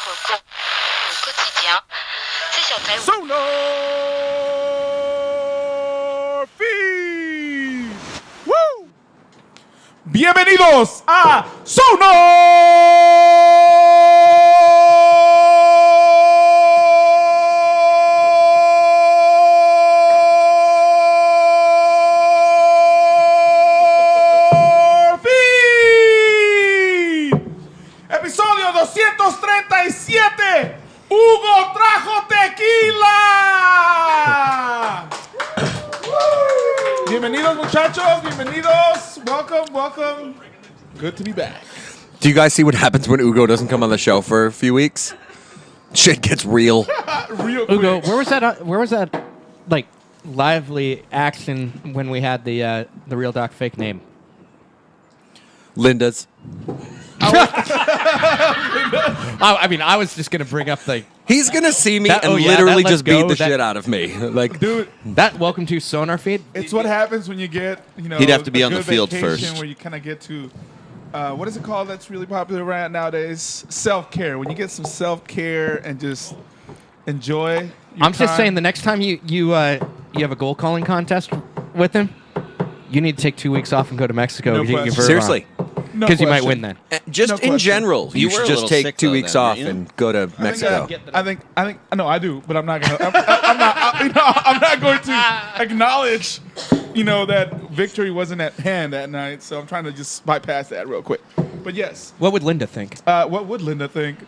votre au quotidien. C'est sur Très. SonarFeed. ¡Woo! Bienvenidos a SonarFeed. Episodio 237. Hugo Trajo Tequila. Bienvenidos, muchachos. Bienvenidos. Welcome. Good to be back. Do you guys see what happens when Hugo doesn't come on the show for a few weeks? Shit gets real. Real quick. Hugo, where was that, like, lively action when we had the real doc fake name? Linda's. I mean, I was just gonna bring up the He's gonna see me That- and oh, yeah, literally that just let's beat go, the that- shit out of me. Like, Dude, that. Welcome to SonarFeed. it's what happens when you get, He'd have to be a on the good field vacation first. Where you kind of get to, what is it called that's really popular right nowadays? Self-care. When you get some self-care and just enjoy your I'm just time. saying, the next time you have a goal calling contest with him, you need to take 2 weeks off and go to Mexico. No to get your question. verb seriously. No because you might question. win then. Just No in question. general, You you were should a just little take sick 2 though weeks then, off weren't you? and go to Mexico. I think. No, I do, but I'm not gonna. I'm not going to acknowledge, that victory wasn't at hand that night. So I'm trying to just bypass that real quick. But yes, What would Linda think? what would Linda think?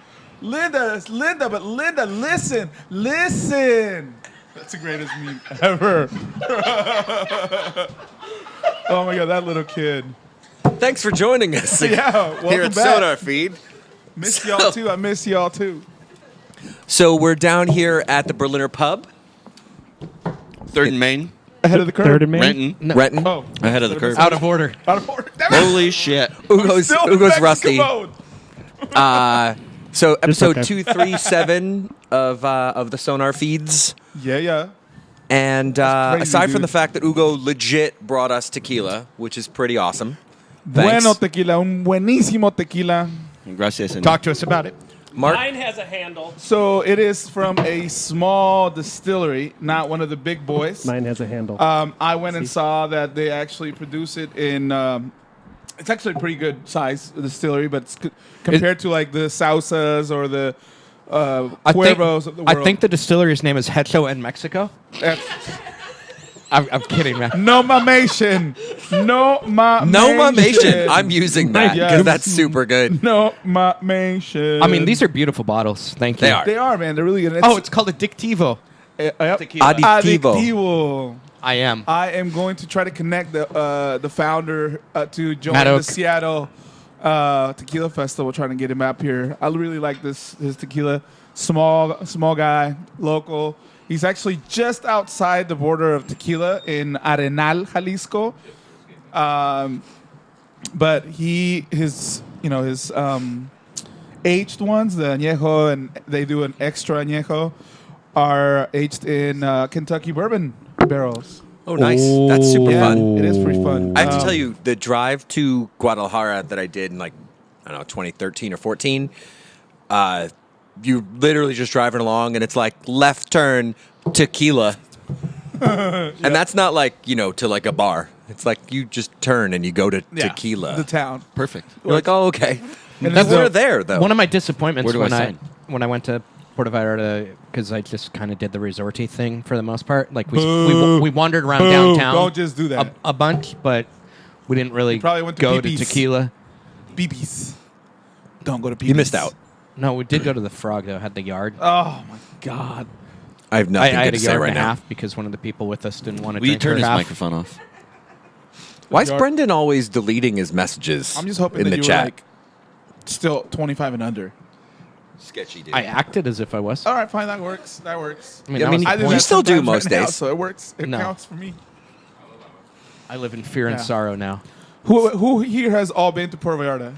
Linda, listen. That's the greatest meme ever. Oh my god, that little kid. Thanks for joining us. Yeah, welcome Here at back. SonarFeed. Miss y'all too. I miss y'all too. So we're down here at the Berliner Pub, 3rd and Main. Ahead of the curve. Third and Main. Renton. No. Renton. Oh, Ahead of the curve. Out of order. out of order. Damn it. Holy shit. Hugo's Still in Mexico rusty. mode. So episode okay. 237 of the Sonar Feeds. Yeah. And crazy, aside from dude. the fact that Hugo legit brought us tequila, which is pretty awesome. Thanks. Bueno tequila, un buenísimo tequila. Gracias. señor. Talk to us about it. Mark, Mine has a handle. So it is from a small distillery, not one of the big boys. Mine has a handle. I went and saw that they actually produce it in. It's actually a pretty good size distillery, but it's compared to like the Sausas or the Cuervos of the world. I think the distillery's name is Hecho en Mexico. That's I'm kidding, man. no mamation. No mamation. no mamation. I'm using that Yeah. because that's super good. no mamation. I mean, these are beautiful bottles. Thank you. They are. They are, man. They're really good. Oh, it's called Addictivo. Yep. Tequila. Addictivo. Addictivo. I am. I am going to try to connect the founder to join Matt the Oak. Seattle Tequila Festival. Trying to get him up here. I really like his tequila. Small guy, local. He's actually just outside the border of tequila in Arenal, Jalisco. But his aged ones, the añejo, and they do an extra añejo, are aged in Kentucky bourbon barrels. Oh, nice. That's super Yeah, fun. it is pretty fun. I have to tell you, the drive to Guadalajara that I did in 2013 or 14, you literally just driving along and it's like left turn tequila. And that's not like, to like a bar. It's like you just turn and you go to Yeah, tequila. the town. Perfect. You're like, oh, okay. And That's this is we're a- there, though. One of my disappointments Where do I sign? when I went to Puerto Vallarta, because I just kind of did the resorty thing for the most part. Like Boo. we wandered around Boo. downtown. Don't just do that. a bunch, but we didn't really probably went to go to BB's. tequila. BB's. Don't go to BB's. You missed out. No, we did go to the Frog though. Had the yard. Oh my god. I have I nothing had good a to say yard right and a now. half because one of the people with us didn't want to Will you drink turn her his half. microphone off? Why is Yard- Brendan always deleting his messages I'm just hoping in that the you chat? were like still 25 and under. Sketchy, dude. I acted as if I was. All right, fine. That works. I mean, I that mean, was I the do you that point. still do sometimes most right now, days. so it works. It No. counts for me. I live in fear and Yeah. sorrow now. Who here has all been to Puerto Vallarta?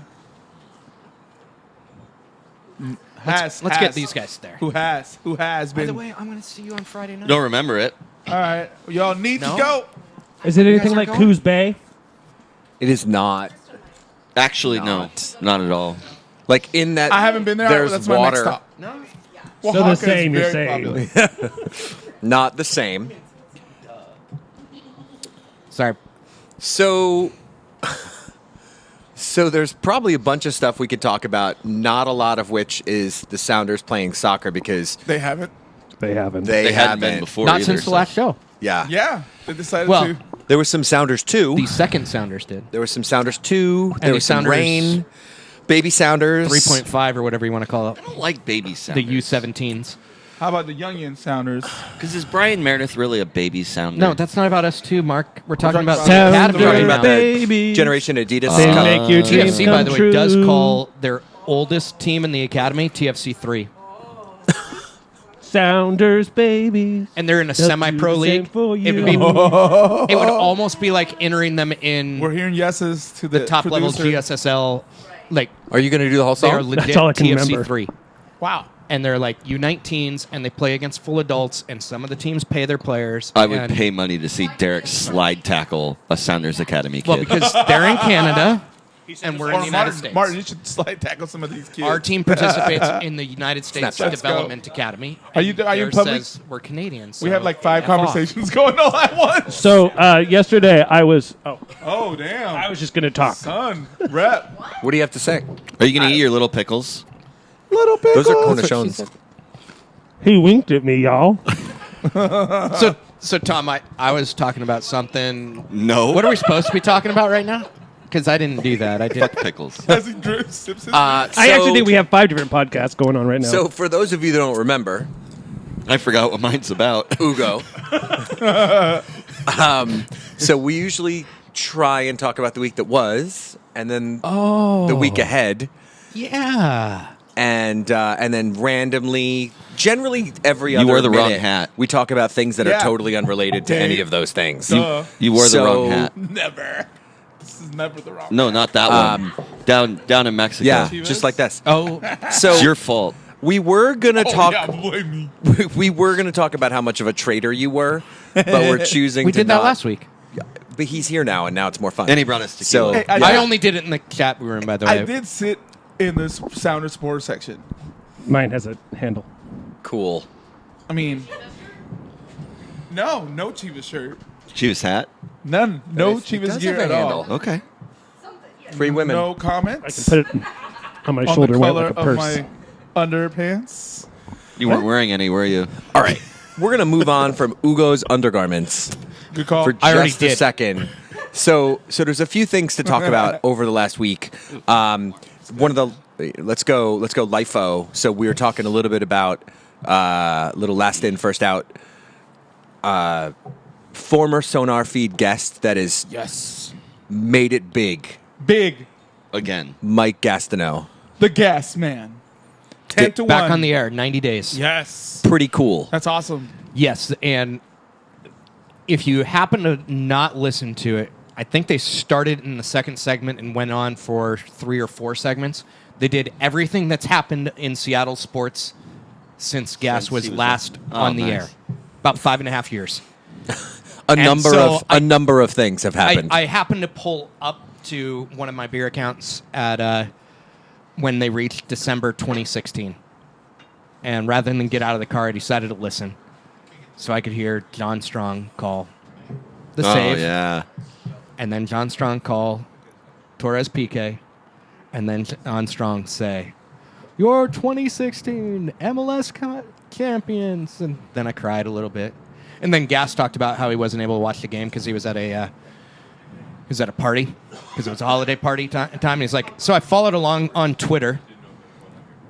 Let's get these guys there. Who has? Who has By been? the way, I'm going to see you on Friday night. Don't remember it. All right, y'all need No? to go. Is it anything are like going? Coos Bay? It is not. Actually, Not. no. Not at all. Like in that, I haven't been there. There's That's my water. next stop. No. So the Oaxaca is same, you're very saying. popular. Not the same. Sorry. So there's probably a bunch of stuff we could talk about. Not a lot of which is the Sounders playing soccer because They haven't. They haven't. they hadn't been haven't. before Not either, since the so- last show. Yeah. Yeah, they decided Well, to. There was some Sounders too. The second Sounders did. There was some Sounders too. There the was some Sounders- rain. Baby Sounders. 3.5 or whatever you want to call it. I don't like baby The sounders. U17s. How about the Youngin Sounders? Because is Brian Meredith really a baby sounder? No, that's not about us too, Mark. We're talking talking about about the Sounders, Academy. Talking right about now. the Generation Adidas. They Cup. make your dreams TFC, come by the way, true. does call their oldest team in the Academy TFC 3. Sounders, babies. And they're in a They'll semi-pro do the same league. for It would, you. it would almost be like entering them in We're hearing yeses to the, the top level producer. GSSL. Like, Are you going to do the whole they are song? legit That's all I can TFC remember. 3. Wow. And they're like U19s, and they play against full adults, and some of the teams pay their players. I would and- pay money to see Derek slide tackle a Sounders Academy kid. Well, because they're in Canada, and we're in the United States. Martin, you should slide tackle some of these kids. Our team participates in the United States Snapchat. Development Academy. Are you- and are you in theirs public? says we're Canadians. We so have like 5 F off. conversations going all at once. So yesterday I was. Oh damn! I was just gonna talk. Son, rep. What do you have to say? Are you going to eat your little pickles? Little pickles. Those are cornichons. He winked at me, y'all. So Tom, I was talking about something. No. What are we supposed to be talking about right now? Because I didn't do that. I did. Fuck pickles. As he sips his I actually think we have 5 different podcasts going on right now. So for those of you that don't remember, I forgot what mine's about. Ugo. So we usually try and talk about the week that was, and then the week ahead, Yeah. and then randomly, generally every other wore the wrong minute, hat. we talk about things that Yeah. are totally unrelated to Dave. any of those things. Duh. You wore the So- wrong hat. Never. This is never the wrong. No, not that one. Down in Mexico. Yeah, Chivas? just like this. Oh, So It's your fault. we were gonna Oh, talk. yeah, blame me. We were gonna talk about how much of a traitor you were, but we're choosing. we to did that not. last week. But he's here now, and now it's more fun. And he brought us tequila. So Hey, I only did it in the chat room, by the way. I did sit in the Sounder Sports section. Mine has a handle. cool. I mean, no Chivas shirt. Chivas hat. None. No It Chivas does gear have at a all. handle. Okay. Free women. No I can comments put it on my on shoulder the weight color like a of purse. my underpants. You weren't wearing any, were you? All right, we're gonna move on from Ugo's undergarments Good call. for I already just a did. second. So there's a few things to talk about over the last week. One of the let's go LIFO. So we were talking a little bit about little last in first out. Former SonarFeed guest that is Yes. made it big. Big. Again. Mike Gastineau. The gas man. 10 to 1. Back on the air, 90 days. Yes. Pretty cool. That's awesome. Yes, and if you happen to not listen to it, I think they started in the second segment and went on for 3 or 4 segments. They did everything that's happened in Seattle sports since Gas Since was he was last Oh, on the nice. air. About 5.5 years. A number so of a number of things have happened. I happened to pull up to one of my beer accounts at when they reached December 2016. And rather than get out of the car, I decided to listen. So I could hear John Strong call the Oh, save. yeah. And then John Strong call Torres PK. And then John Strong say, "You're 2016 MLS champions." And then I cried a little bit. And then Gas talked about how he wasn't able to watch the game because he was at a party because it was a holiday party time. And he's like, so I followed along on Twitter,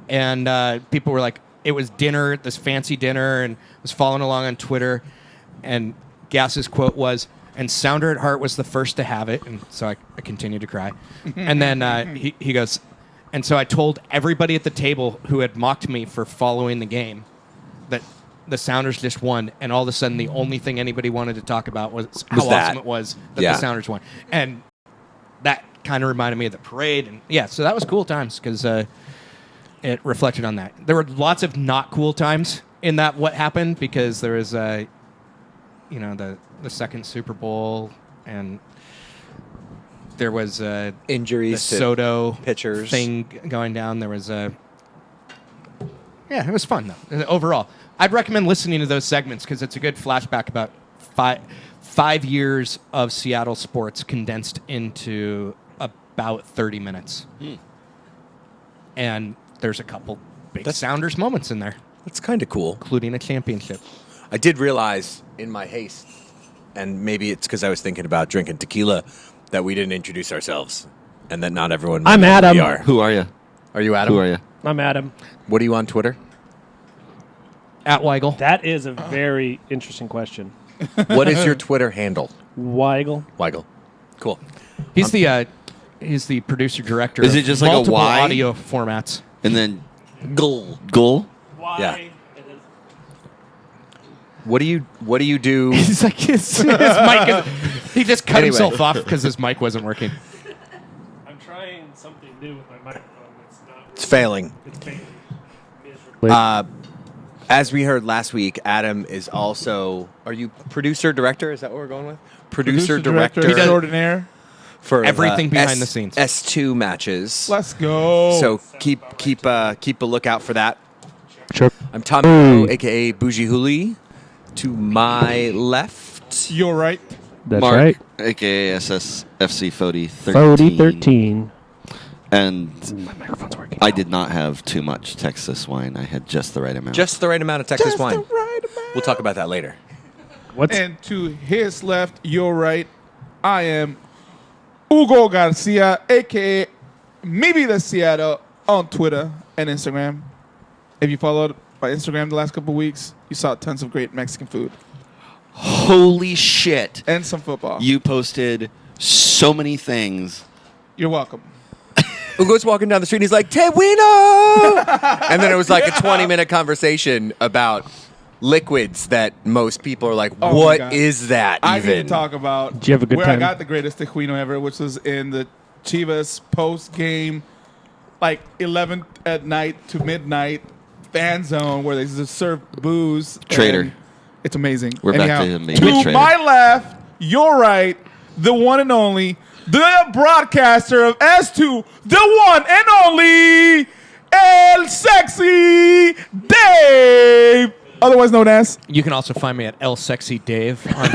and people were like, it was dinner, this fancy dinner, and was following along on Twitter. And Gas's quote was, "And Sounder at Heart was the first to have it." And so I continued to cry. And then he goes, and so I told everybody at the table who had mocked me for following the game that the Sounders just won, and all of a sudden the only thing anybody wanted to talk about was how that. awesome it was that Yeah. the Sounders won. And that kind of reminded me of the parade. And yeah, so that was cool times because it reflected on that. There were lots of not cool times in that what happened because there was the second Super Bowl, and there was the Injuries to Soto pitchers. thing going down. There was a it was fun though. Overall, I'd recommend listening to those segments because it's a good flashback about 5 years of Seattle sports condensed into about 30 minutes. And there's a couple big Sounders moments in there, That's kind of cool. including a championship. I did realize in my haste, and maybe it's because I was thinking about drinking tequila, that we didn't introduce ourselves, and that not everyone. I'm knows who Adam. we are. Who are you? Are you Adam? Who are you? I'm Adam. What are you on Twitter? At Weigel. That is a very interesting question. What is your Twitter handle? Weigel. Weigel. Cool. He's the producer director. Is of it just like a multiple Y? audio formats? And then Gull. Gull? Yeah. What do you do? He's like his mic. He just cut Anyway. himself off because his mic wasn't working. I'm trying something new with my microphone. It's failing. It's failing miserably. As we heard last week, Adam is also. Are you producer director? Is that what we're going with? Producer director extraordinaire. for Everything behind the scenes. S2 matches. Let's go. So keep a lookout for that. Sure. I'm Tommy, aka Bougie Huli. To my left, You're right. That's Mark, right. a.k.a. SSFC Fody 13. Fody 13. And My microphone's working. I did not have too much Texas wine. I had just the right amount. just the right amount of Texas Just wine. the right amount. We'll talk about that later. What's And to his left, you're right. I am Hugo Garcia, a.k.a. Maybe the Seattle, on Twitter and Instagram. If you followed my Instagram the last couple of weeks, you saw tons of great Mexican food Holy shit. and some football. You posted so many things. You're welcome. Hugo's walking down the street and he's like, Tehuino! And then it was like a 20-minute conversation about liquids that most people are like, Oh my what God. is that I even? need to talk about Did you have a good where I time? got the greatest tejuino ever, which was in the Chivas post-game, like 11 at night to midnight fan zone where they just serve booze. Traitor. and It's amazing. We're back Anyhow, to him being to a traitor. my left, you're right, the one and only, the broadcaster of S2, the one and only, El Sexy Dave, otherwise known as. You can also find me at El Sexy Dave. On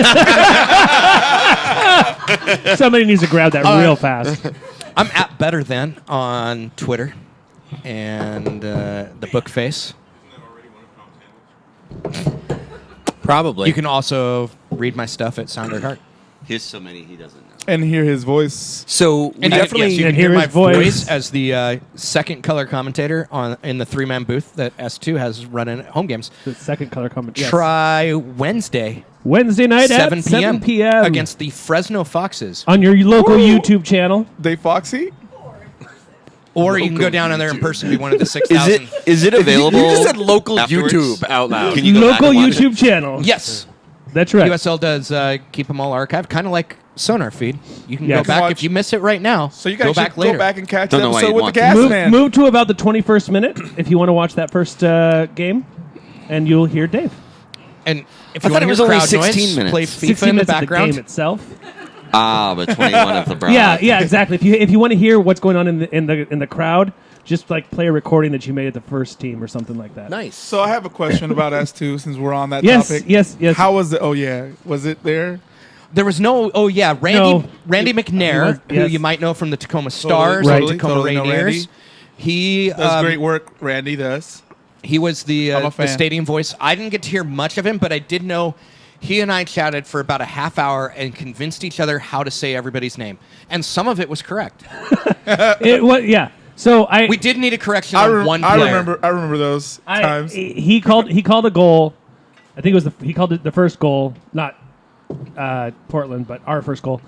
Somebody needs to grab that real fast. I'm at Better Than on Twitter and the book face. Probably. You can also read my stuff at Sounder Heart. Here's so many he doesn't know. And hear his voice. So we And definitely. yes, you And can hear hear my his voice. voice as the second color commentator in the 3-man booth that S2 has run in at home games. The second color comment. Yes. Try Wednesday, Wednesday night 7 at 7 p.m. against the Fresno Foxes. on your local YouTube channel. Dave Foxy? Or you can go down in there in person and be one of the 6,000. Is it available? You just said local afterwards? YouTube out loud. Can you go back Local and watch YouTube it? channel. Yes. That's right. USL does keep them all archived, kind of like SonarFeed. You can Yes. go back Watch- if you miss it right now. So you guys go should back later. go back and catch Don't the know why episode you'd with the want to. gas move, man. move to about the 21st minute if you want to watch that first game, and you'll hear Dave. And if I you thought want it to was hear only crowd 16 noise, minutes. play 16 FIFA in the minutes of the background. game itself. But 21 of the Brown. Yeah, exactly. If you want to hear what's going on in the crowd, just like play a recording that you made at the first team or something like that. Nice. So I have a question about S2 since we're on that Yes, topic. yes. How was it? Oh, yeah. Was it there? There was no. Oh yeah, No. Randy McNair, Yes. who you might know from the Tacoma Stars, Right. and Tacoma Totally know Rainiers. Randy. He Does great work, Randy does. He was the I'm a fan. stadium voice. I didn't get to hear much of him, but I did know he and I chatted for about a half hour and convinced each other how to say everybody's name, and some of it was correct. It was yeah. So We did need a correction I on one player. I remember those times. He called a goal. I think it was he called it the first goal, not Portland, but our first goal.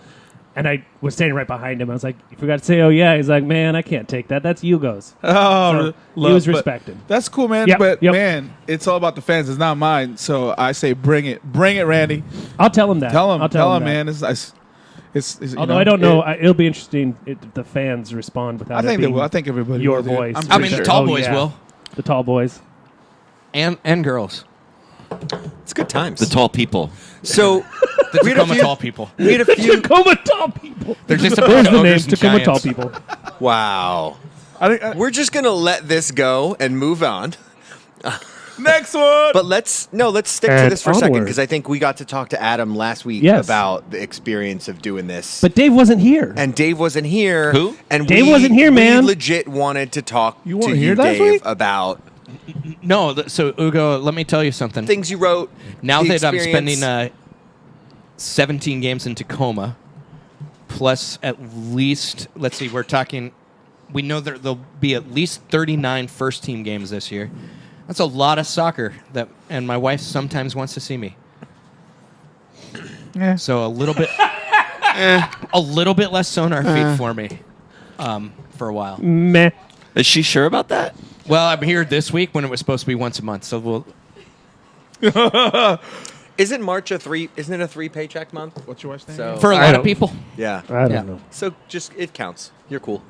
And I was standing right behind him. I was like, "You forgot to say, oh yeah." He's like, "Man, I can't take that. That's Hugo's." Oh, So he was but respected. That's cool, man. Yep, But yep. man, it's all about the fans. It's not mine. So I say, bring it, Randy. I'll tell him that. Tell him, I'll tell him, that. man. It's you Although know, I don't know, it- it'll be interesting if the fans respond without. I think it they being will. I think everybody. your will, dude. voice. I'm I pretty mean, sure. the tall Oh, boys yeah. will, the tall boys. and girls. It's good times. The tall people. So The we had a Tacoma few- tall people. We had a few. Tacoma Tall People. They're just a There's bunch of the name, ogres and Tacoma Tall giants. People. Wow. I think We're just gonna let this go and move on. next one. But let's stick to And this for a second onward. because I think we got to talk to Adam last week Yes. about the experience of doing this. But Dave wasn't here. And Dave wasn't here. Who? And Dave we, wasn't here, man. We legit wanted to talk You to weren't you, here last Dave, week? about No, so Hugo, let me tell you something. things you wrote. Now the that I'm experience. spending 17 games in Tacoma, plus at least, let's see, we know that there'll be at least 39 first-team games this year. That's a lot of soccer, and my wife sometimes wants to see me. Yeah. So a little bit less sonar feed for me for a while. Meh. Is she sure about that? Well, I'm here this week when it was supposed to be once a month, so we'll. Isn't March isn't it a 3 paycheck month? What's your wife's name? So For a I lot of don't- people, yeah. I don't Yeah. know. So just it counts. You're cool.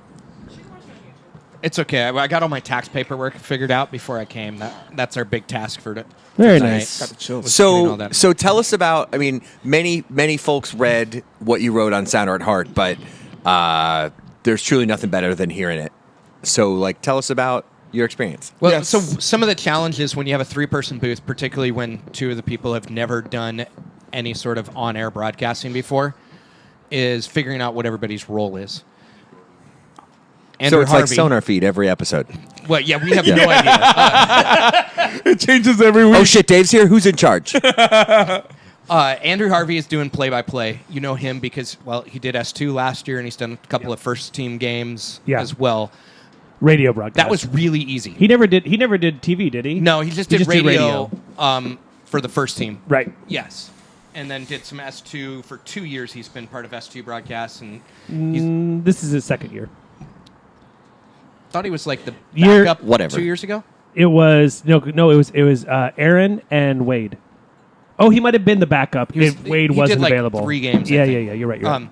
it's okay. I got all my tax paperwork figured out before I came. That's our big task for Very tonight. nice. Got the chills. doing all So that. so tell us about. I mean, many folks read what you wrote on Sounder at Heart, but there's truly nothing better than hearing it. So like, tell us about your experience. Well, Yes. so some of the challenges when you have a 3-person booth, particularly when 2 of the people have never done any sort of on-air broadcasting before, is figuring out what everybody's role is. So Andrew it's Harvey. like SonarFeed every episode. Well, yeah, we have no idea. It changes every week. Oh shit, Dave's here. Who's in charge? Andrew Harvey is doing play-by-play. You know him because, well, he did S2 last year, and he's done a couple of first-team games Yeah. as well. Radio broadcast. That was really easy. He never did TV, did he? No, he just did radio, for the first team. Right. Yes. And then did some S2 for 2 years. He's been part of S2 broadcasts, and he's This is his second year. thought he was like the Year- backup Whatever. 2 years ago. It was it was Aaron and Wade. Oh, he might have been the backup if Wade he wasn't did like available. 3 games. I Yeah, think. yeah, yeah. You're right. You're right.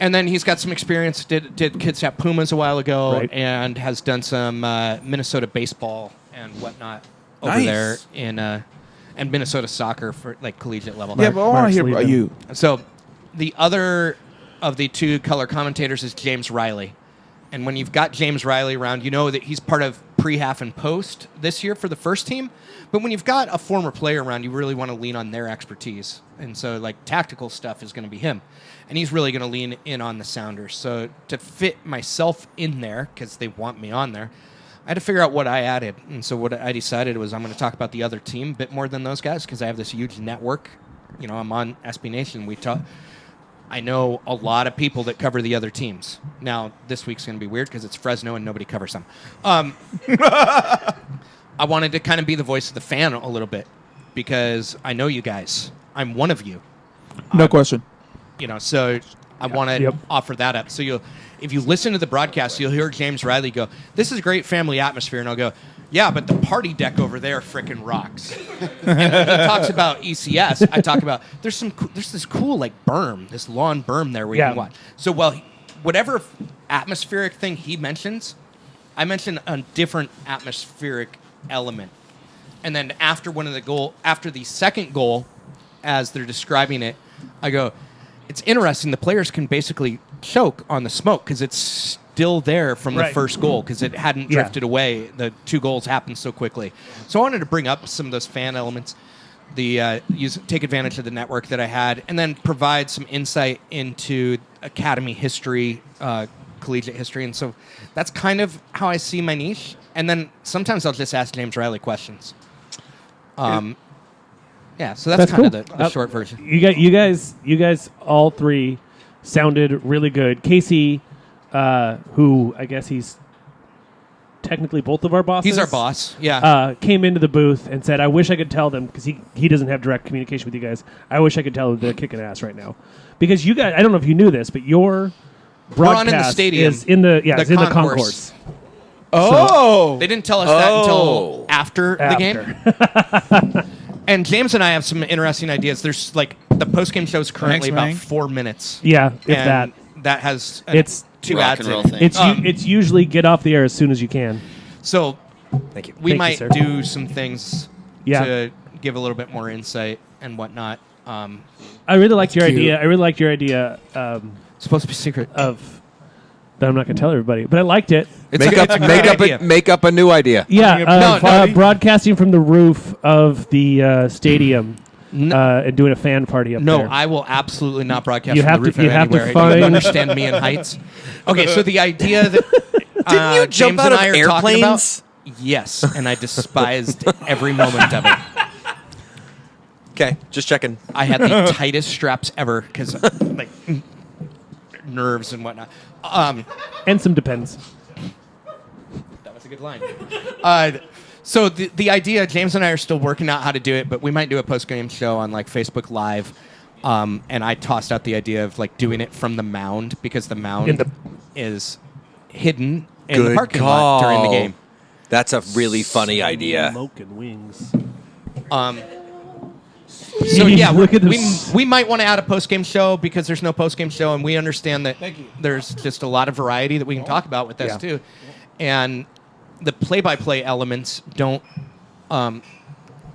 And then he's got some experience. Did Kids at Pumas a while ago, Right. and has done some Minnesota baseball and whatnot over Nice. there in and Minnesota soccer for like collegiate level. Yeah, but I want Mark to hear about Sleeven. you. So the other of the 2 color commentators is James Riley. And when you've got James Riley around, you know that he's part of pre-half and post this year for the first team. But when you've got a former player around, you really want to lean on their expertise. And so, like, tactical stuff is going to be him. And he's really going to lean in on the Sounders. So to fit myself in there, because they want me on there, I had to figure out what I added. And so what I decided was I'm going to talk about the other team a bit more than those guys because I have this huge network. You know, I'm on SB Nation. I know a lot of people that cover the other teams. Now, this week's going to be weird because it's Fresno and nobody covers them. I wanted to kind of be the voice of the fan a little bit because I know you guys. I'm one of you. No question. You know, so I want to Yep. offer that up. So if you listen to the broadcast, you'll hear James Riley go, "This is a great family atmosphere," and I'll go, "Yeah, but the party deck over there frickin' rocks." And when he talks about ECS, I talk about there's this cool like berm, this lawn berm there where you Yeah. can watch. So whatever atmospheric thing he mentions, I mention a different atmospheric element. And then after the second goal, as they're describing it, I go, it's interesting. The players can basically choke on the smoke because it's still there from the Right. first goal because it hadn't Yeah. drifted away. The 2 goals happened so quickly. So I wanted to bring up some of those fan elements, take advantage of the network that I had, and then provide some insight into academy history, collegiate history. And so that's kind of how I see my niche. And then sometimes I'll just ask James Riley questions. Yeah, so that's kind cool. of the short version. You guys, all 3 sounded really good. Casey, who I guess he's technically both of our bosses. He's our boss. Yeah. Came into the booth and said, "I wish I could tell them because he doesn't have direct communication with you guys. I wish I could tell them they're kicking ass right now because you guys. I don't know if you knew this, but your broadcast on in the stadium. is in the The it's in the concourse. concourse. Oh, They didn't tell us that until after the game. And James and I have some interesting ideas. There's like the post-game show is currently Thanks, about Mang. 4 minutes. Yeah, if and that. has It's 2 rock ads and in roll it. thing. It's usually get off the air as soon as you can. So Thank you. we Thank you, might sir. do some things Yeah. give a little bit more insight and whatnot. I really liked your cute. idea. I really liked your idea It's supposed to be secret. of that I'm not going to tell everybody, but I liked it. Make up a new idea. Yeah, No, broadcasting from the roof of the stadium and doing a fan party up No, there. I will absolutely not broadcast You from have the roof to- you of have to anywhere. find- You understand me in heights? Okay, so the idea that Didn't you jump James out and of I are talking about, airplanes? yes, and I despised every moment of it. Okay, just checking. I had the tightest straps ever because, like, nerves and whatnot. and some depends. That was a good line. So the idea, James and I are still working out how to do it, but we might do a post-game show on like Facebook Live. And I tossed out the idea of like doing it from the mound because the mound is hidden in the Good parking lot during the call. game. That's a really funny idea. Smoke and wings. So yeah, Look at we this. might want to add a post-game show because there's no post-game show, and we understand that Thank you. there's just a lot of variety that we can talk about with this too. And the play-by-play elements don't.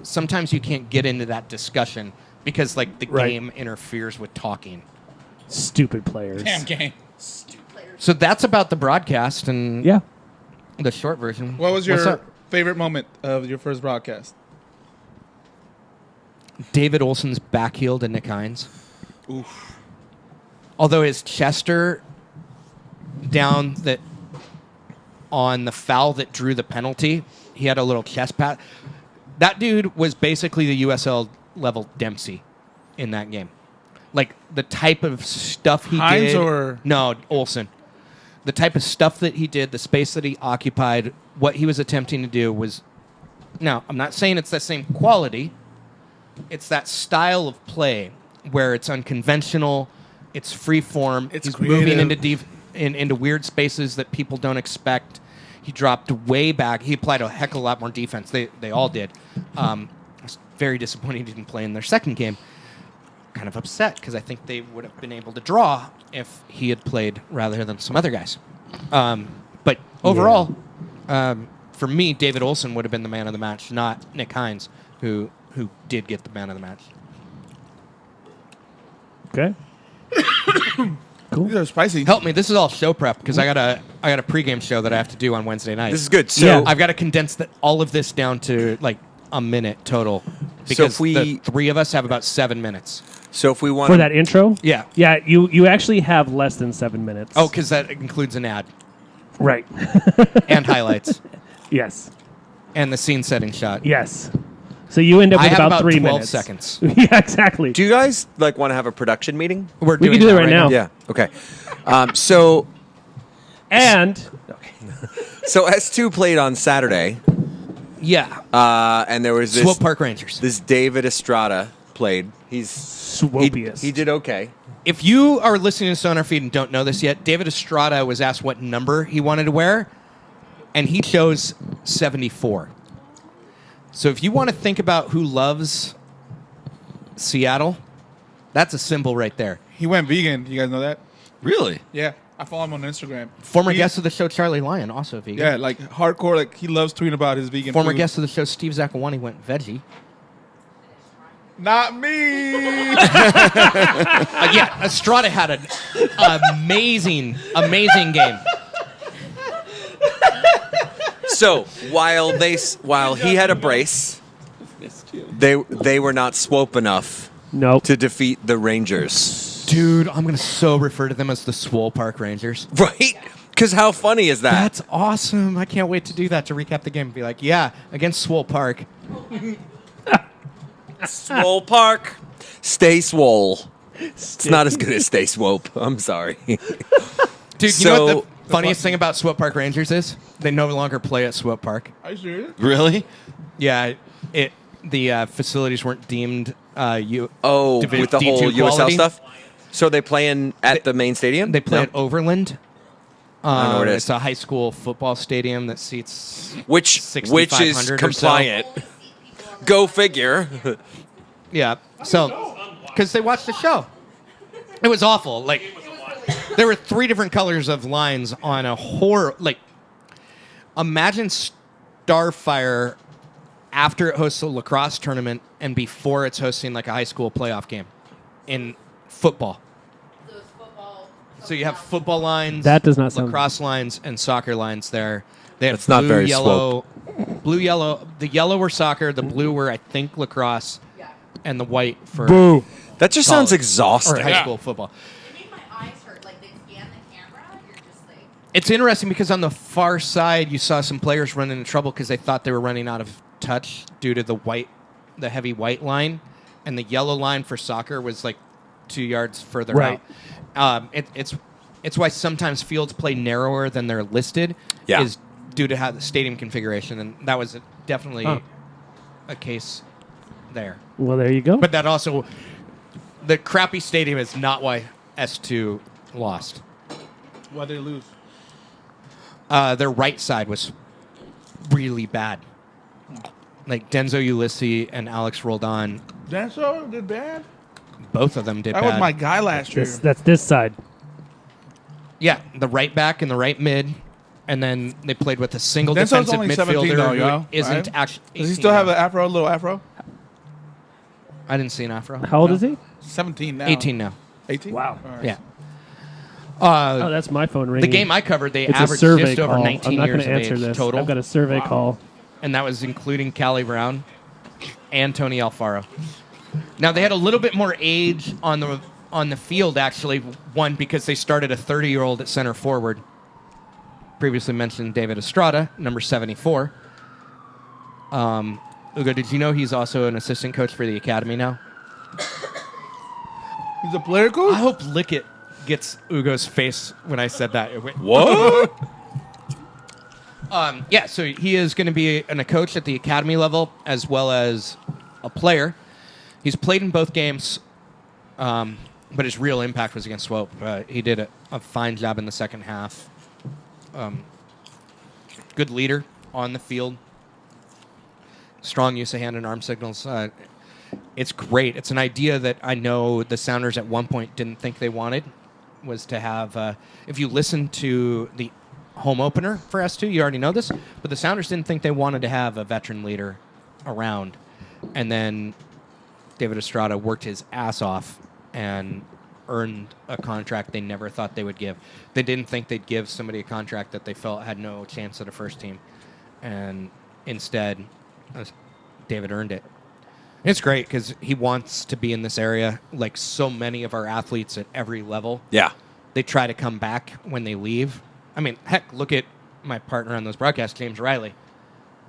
Sometimes you can't get into that discussion because like the Right. game interferes with talking. Stupid players. Damn game. So that's about the broadcast and Yeah. the short version. What was What's your up? favorite moment of your first broadcast? David Olson's backheel to Nick Hines. Oof. Although his Chester down that on the foul that drew the penalty, he had a little chest pat. That dude was basically the USL level Dempsey in that game. Like the type of stuff he Hines did. or- No, Olson. The type of stuff that he did, the space that he occupied, what he was attempting to do was. Now, I'm not saying it's the same quality. It's that style of play where it's unconventional, it's free form, It's he's moving creative. into into weird spaces that people don't expect. He dropped way back. He applied a heck of a lot more defense. They all did. I was very disappointed he didn't play in their second game. Kind of upset because I think they would have been able to draw if he had played rather than some other guys. But overall, for me, David Olson would have been the man of the match, not Nick Hines, who did get the man of the match. Okay. These are spicy. Help me! This is all show prep because I got a pregame show that I have to do on Wednesday night. This is good. So Yeah. I've got to condense all of this down to like a minute total because if we- the three of us have about 7 minutes. So if we want For that intro? Yeah. Yeah, you actually have less than 7 minutes. Oh, because that includes an ad right. and highlights Yes. and the scene setting shot. Yes. So you end up I with have about 3 12 minutes. seconds. Yeah, exactly. do you guys like want to have a production meeting? We're We doing can do that it right now. Yeah. Okay. So And S2 played on Saturday, Yeah. and there was this Swope Park Rangers. this David Estrada played. Swopius. He did okay. If you are listening to SonarFeed and don't know this yet, David Estrada was asked what number he wanted to wear, and he chose 74. So if you want to think about who loves Seattle, that's a symbol right there. He went vegan. You guys know that? Really? Yeah. I follow him on Instagram. Former He- guest of the show, Charlie Lyon, also vegan. Yeah, like hardcore. Like he loves tweeting about his vegan Former food. guest of the show, Steve Zakawani, went veggie. Not me. Yeah, Estrada had an amazing game. So while he had a brace, they were not swope enough nope. to defeat the Rangers. Dude, I'm going to so refer to them as the Swole Park Rangers. Right? Because how funny is that? That's awesome. I can't wait to do that, to recap the game and be like, yeah, against Swole Park. Swole Park. Stay swole. It's not as good as stay swope. I'm sorry. Dude, you know what the funniest thing about Swope Park Rangers is? They no longer play at Swope Park. Are you serious? Really? Yeah, the facilities weren't deemed with the whole D2 USL quality. stuff. So they playing at the main stadium? They play No? at Overland. I don't know where it is. It's a high school football stadium that seats which 6,500 is or so. compliant. Go figure. Yeah. So, because they watched the show. It was awful. Like, there were 3 different colors of lines on a horror. Like, imagine Starfire after it hosts a lacrosse tournament and before it's hosting like a high school playoff game in football. So you have football lines, That does not sound- lacrosse lines, and soccer lines there. They have That's not blue, very yellow, blue, yellow. The yellow were soccer. The blue were, I think, lacrosse, and the white for Boo. That just college sounds exhausting. or high school football. It made my eyes hurt. Like they scan the camera, you're just like. It's interesting because on the far side, you saw some players running into trouble because they thought they were running out of touch due to the heavy white line, and the yellow line for soccer was like 2 yards further Right. out. It's why sometimes fields play narrower than they're listed. Yeah. Is due to how the stadium configuration, and that was definitely a case there. Well, there you go. But that also, the crappy stadium is not why S2 lost. Why'd they lose? Their right side was really bad. Like Denzo Ulysses and Alex Roldan, Denso did bad? both of them did That bad. was my guy last year. That's this side. Yeah, the right back and the right mid, and then they played with a single Denso's defensive only 17 midfielder though, who yo, isn't right? actually. Does he 18 still have now. an afro, little afro? I didn't see an afro. How old is he? 17 now. 18 now. 18? Wow. All right. Yeah. Oh, that's my phone ringing. The game I covered, they It's a averaged survey just over call. 19 I'm not years going of to answer age this. total, I've got a survey call. and that was including Callie Brown and Tony Alfaro. Now they had a little bit more age on the field actually. One because they started a 30-year-old at center forward. Previously mentioned David Estrada, number 74. Hugo, did you know he's also an assistant coach for the academy now? He's a player coach? I hope Lickett gets Ugo's face when I said that. It went- What? Yeah, so he is going to be a coach at the academy level as well as a player. He's played in both games, but his real impact was against Swope. He did a fine job in the second half. Good leader on the field. Strong use of hand and arm signals. It's great. It's an idea that I know the Sounders at one point didn't think they wanted, was to have, if you listen to the home opener for S2, you already know this, but the Sounders didn't think they wanted to have a veteran leader around. And then David Estrada worked his ass off and earned a contract they never thought they would give. They didn't think they'd give somebody a contract that they felt had no chance at a first team. And instead, David earned it. It's great because he wants to be in this area. Like so many of our athletes at every level, Yeah. they try to come back when they leave. I mean, heck, look at my partner on those broadcasts, James Riley.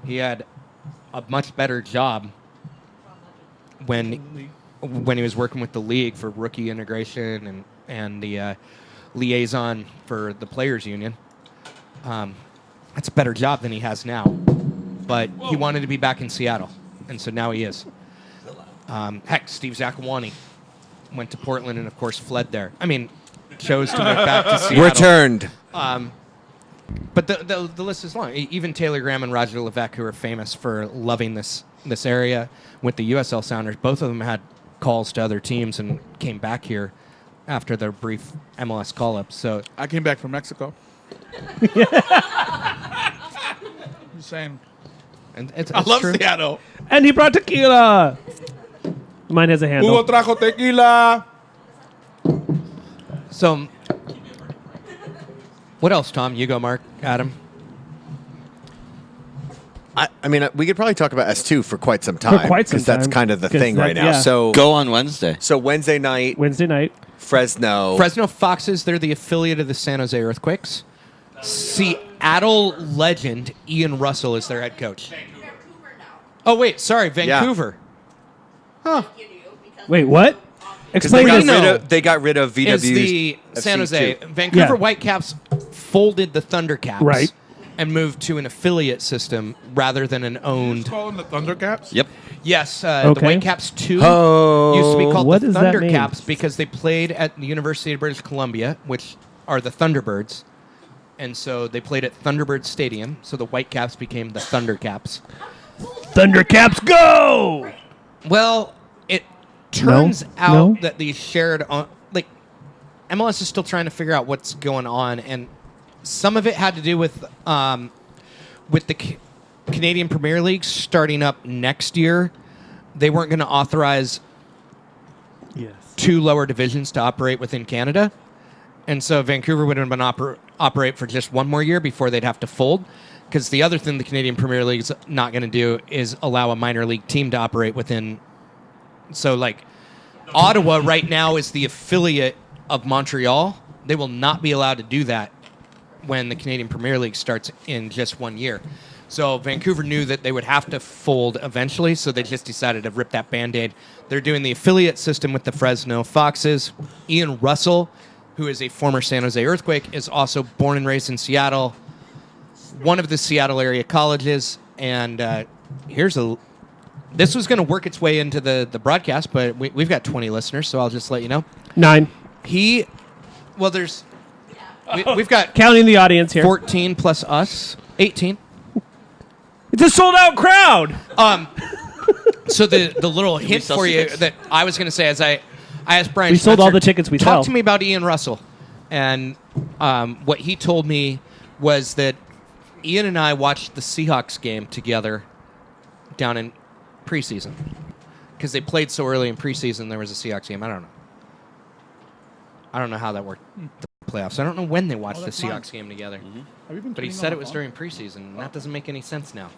He had a much better job when he was working with the league for rookie integration and the liaison for the players union. That's a better job than he has now. But he wanted to be back in Seattle, and so now he is. Heck, Steve Zakawani went to Portland and, of course, fled there. I mean, chose to move back to Seattle. Returned. But the list is long. Even Taylor Graham and Roger Levesque, who are famous for loving this area with the USL Sounders, both of them had calls to other teams and came back here after their brief MLS call-up. So I came back from Mexico. Just saying. and it's I love true. Seattle. And he brought tequila. Mine has a handle. Hugo Trajo Tequila. So what else, Tom? You go, Mark, Adam. I mean, we could probably talk about S2 for quite some time. quite some Because that's time. kind of the 'Cause thing that- right now. yeah. So Go on Wednesday. Wednesday night, Wednesday night. Fresno. Fresno Foxes, they're the affiliate of the San Jose Earthquakes. Seattle legend Ian Russell is their head coach. Vancouver now. Oh, wait, sorry, Vancouver. You do, because Wait, what? 'Cause Explain they got, this. Reno rid of, they got rid of VW's Is the San Jose. FC2. Vancouver Yeah. Whitecaps folded the Thundercaps. Right. And moved to an affiliate system rather than an owned. Calling the Thundercaps? Yep. Yes, the Okay. Whitecaps 2 Oh. used to be called What the does that mean? Thundercaps because they played at the University of British Columbia, which are the Thunderbirds. And so they played at Thunderbird Stadium, so the Whitecaps became the Thundercaps. Thundercaps go! Well, it turns No? out No? that these shared like MLS is still trying to figure out what's going on, and some of it had to do with Canadian Premier League starting up next year, they weren't going to authorize Yes. 2 lower divisions to operate within Canada. And so Vancouver would have been operate for just 1 more year before they'd have to fold. Because the other thing the Canadian Premier League is not going to do is allow a minor league team to operate within. So, like, Ottawa right now is the affiliate of Montreal. They will not be allowed to do that when the Canadian Premier League starts in just 1 year. So Vancouver knew that they would have to fold eventually, so they just decided to rip that Band-Aid. They're doing the affiliate system with the Fresno Foxes. Ian Russell, who is a former San Jose Earthquake, is also born and raised in Seattle, one of the Seattle area colleges. And this was going to work its way into the broadcast, but we've got 20 listeners, so I'll just let you know. 9. We've got Counting the audience here. 14 plus us, 18. It's a sold-out crowd. So the little hint sell for you tickets? that I was going to say, as I asked Brian, We sold all Spencer, the tickets we talk sell. to me about Ian Russell, and what he told me was that Ian and I watched the Seahawks game together down in preseason because they played so early in preseason. There was a Seahawks game. I don't know how that worked. The playoffs. I don't know when they watched the that's Seahawks fine. game together. Have you been But he putting said on it the was phone? during preseason, and that doesn't make any sense now.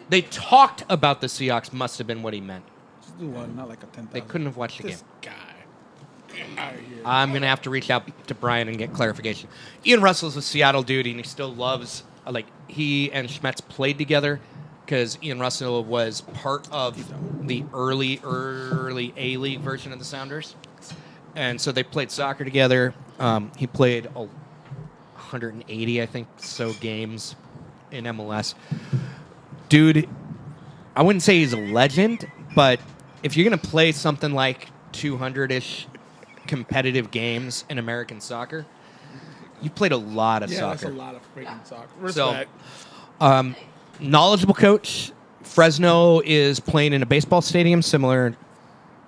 They talked about the Seahawks must have been what he meant. Just do one, not like a 10,000. They couldn't have watched the game. This guy. Get out of here. I'm going to have to reach out to Brian and get clarification. Ian Russell's a Seattle dude, and he still loves, he and Schmetz played together because Ian Russell was part of the early A-League version of the Sounders. And so they played soccer together. He played 180, I think, so games in MLS. Dude, I wouldn't say he's a legend, but if you're going to play something like 200-ish competitive games in American soccer, you played a lot of Yeah, soccer. that's a lot of freaking soccer. So, Respect. knowledgeable coach. Fresno is playing in a baseball stadium, similar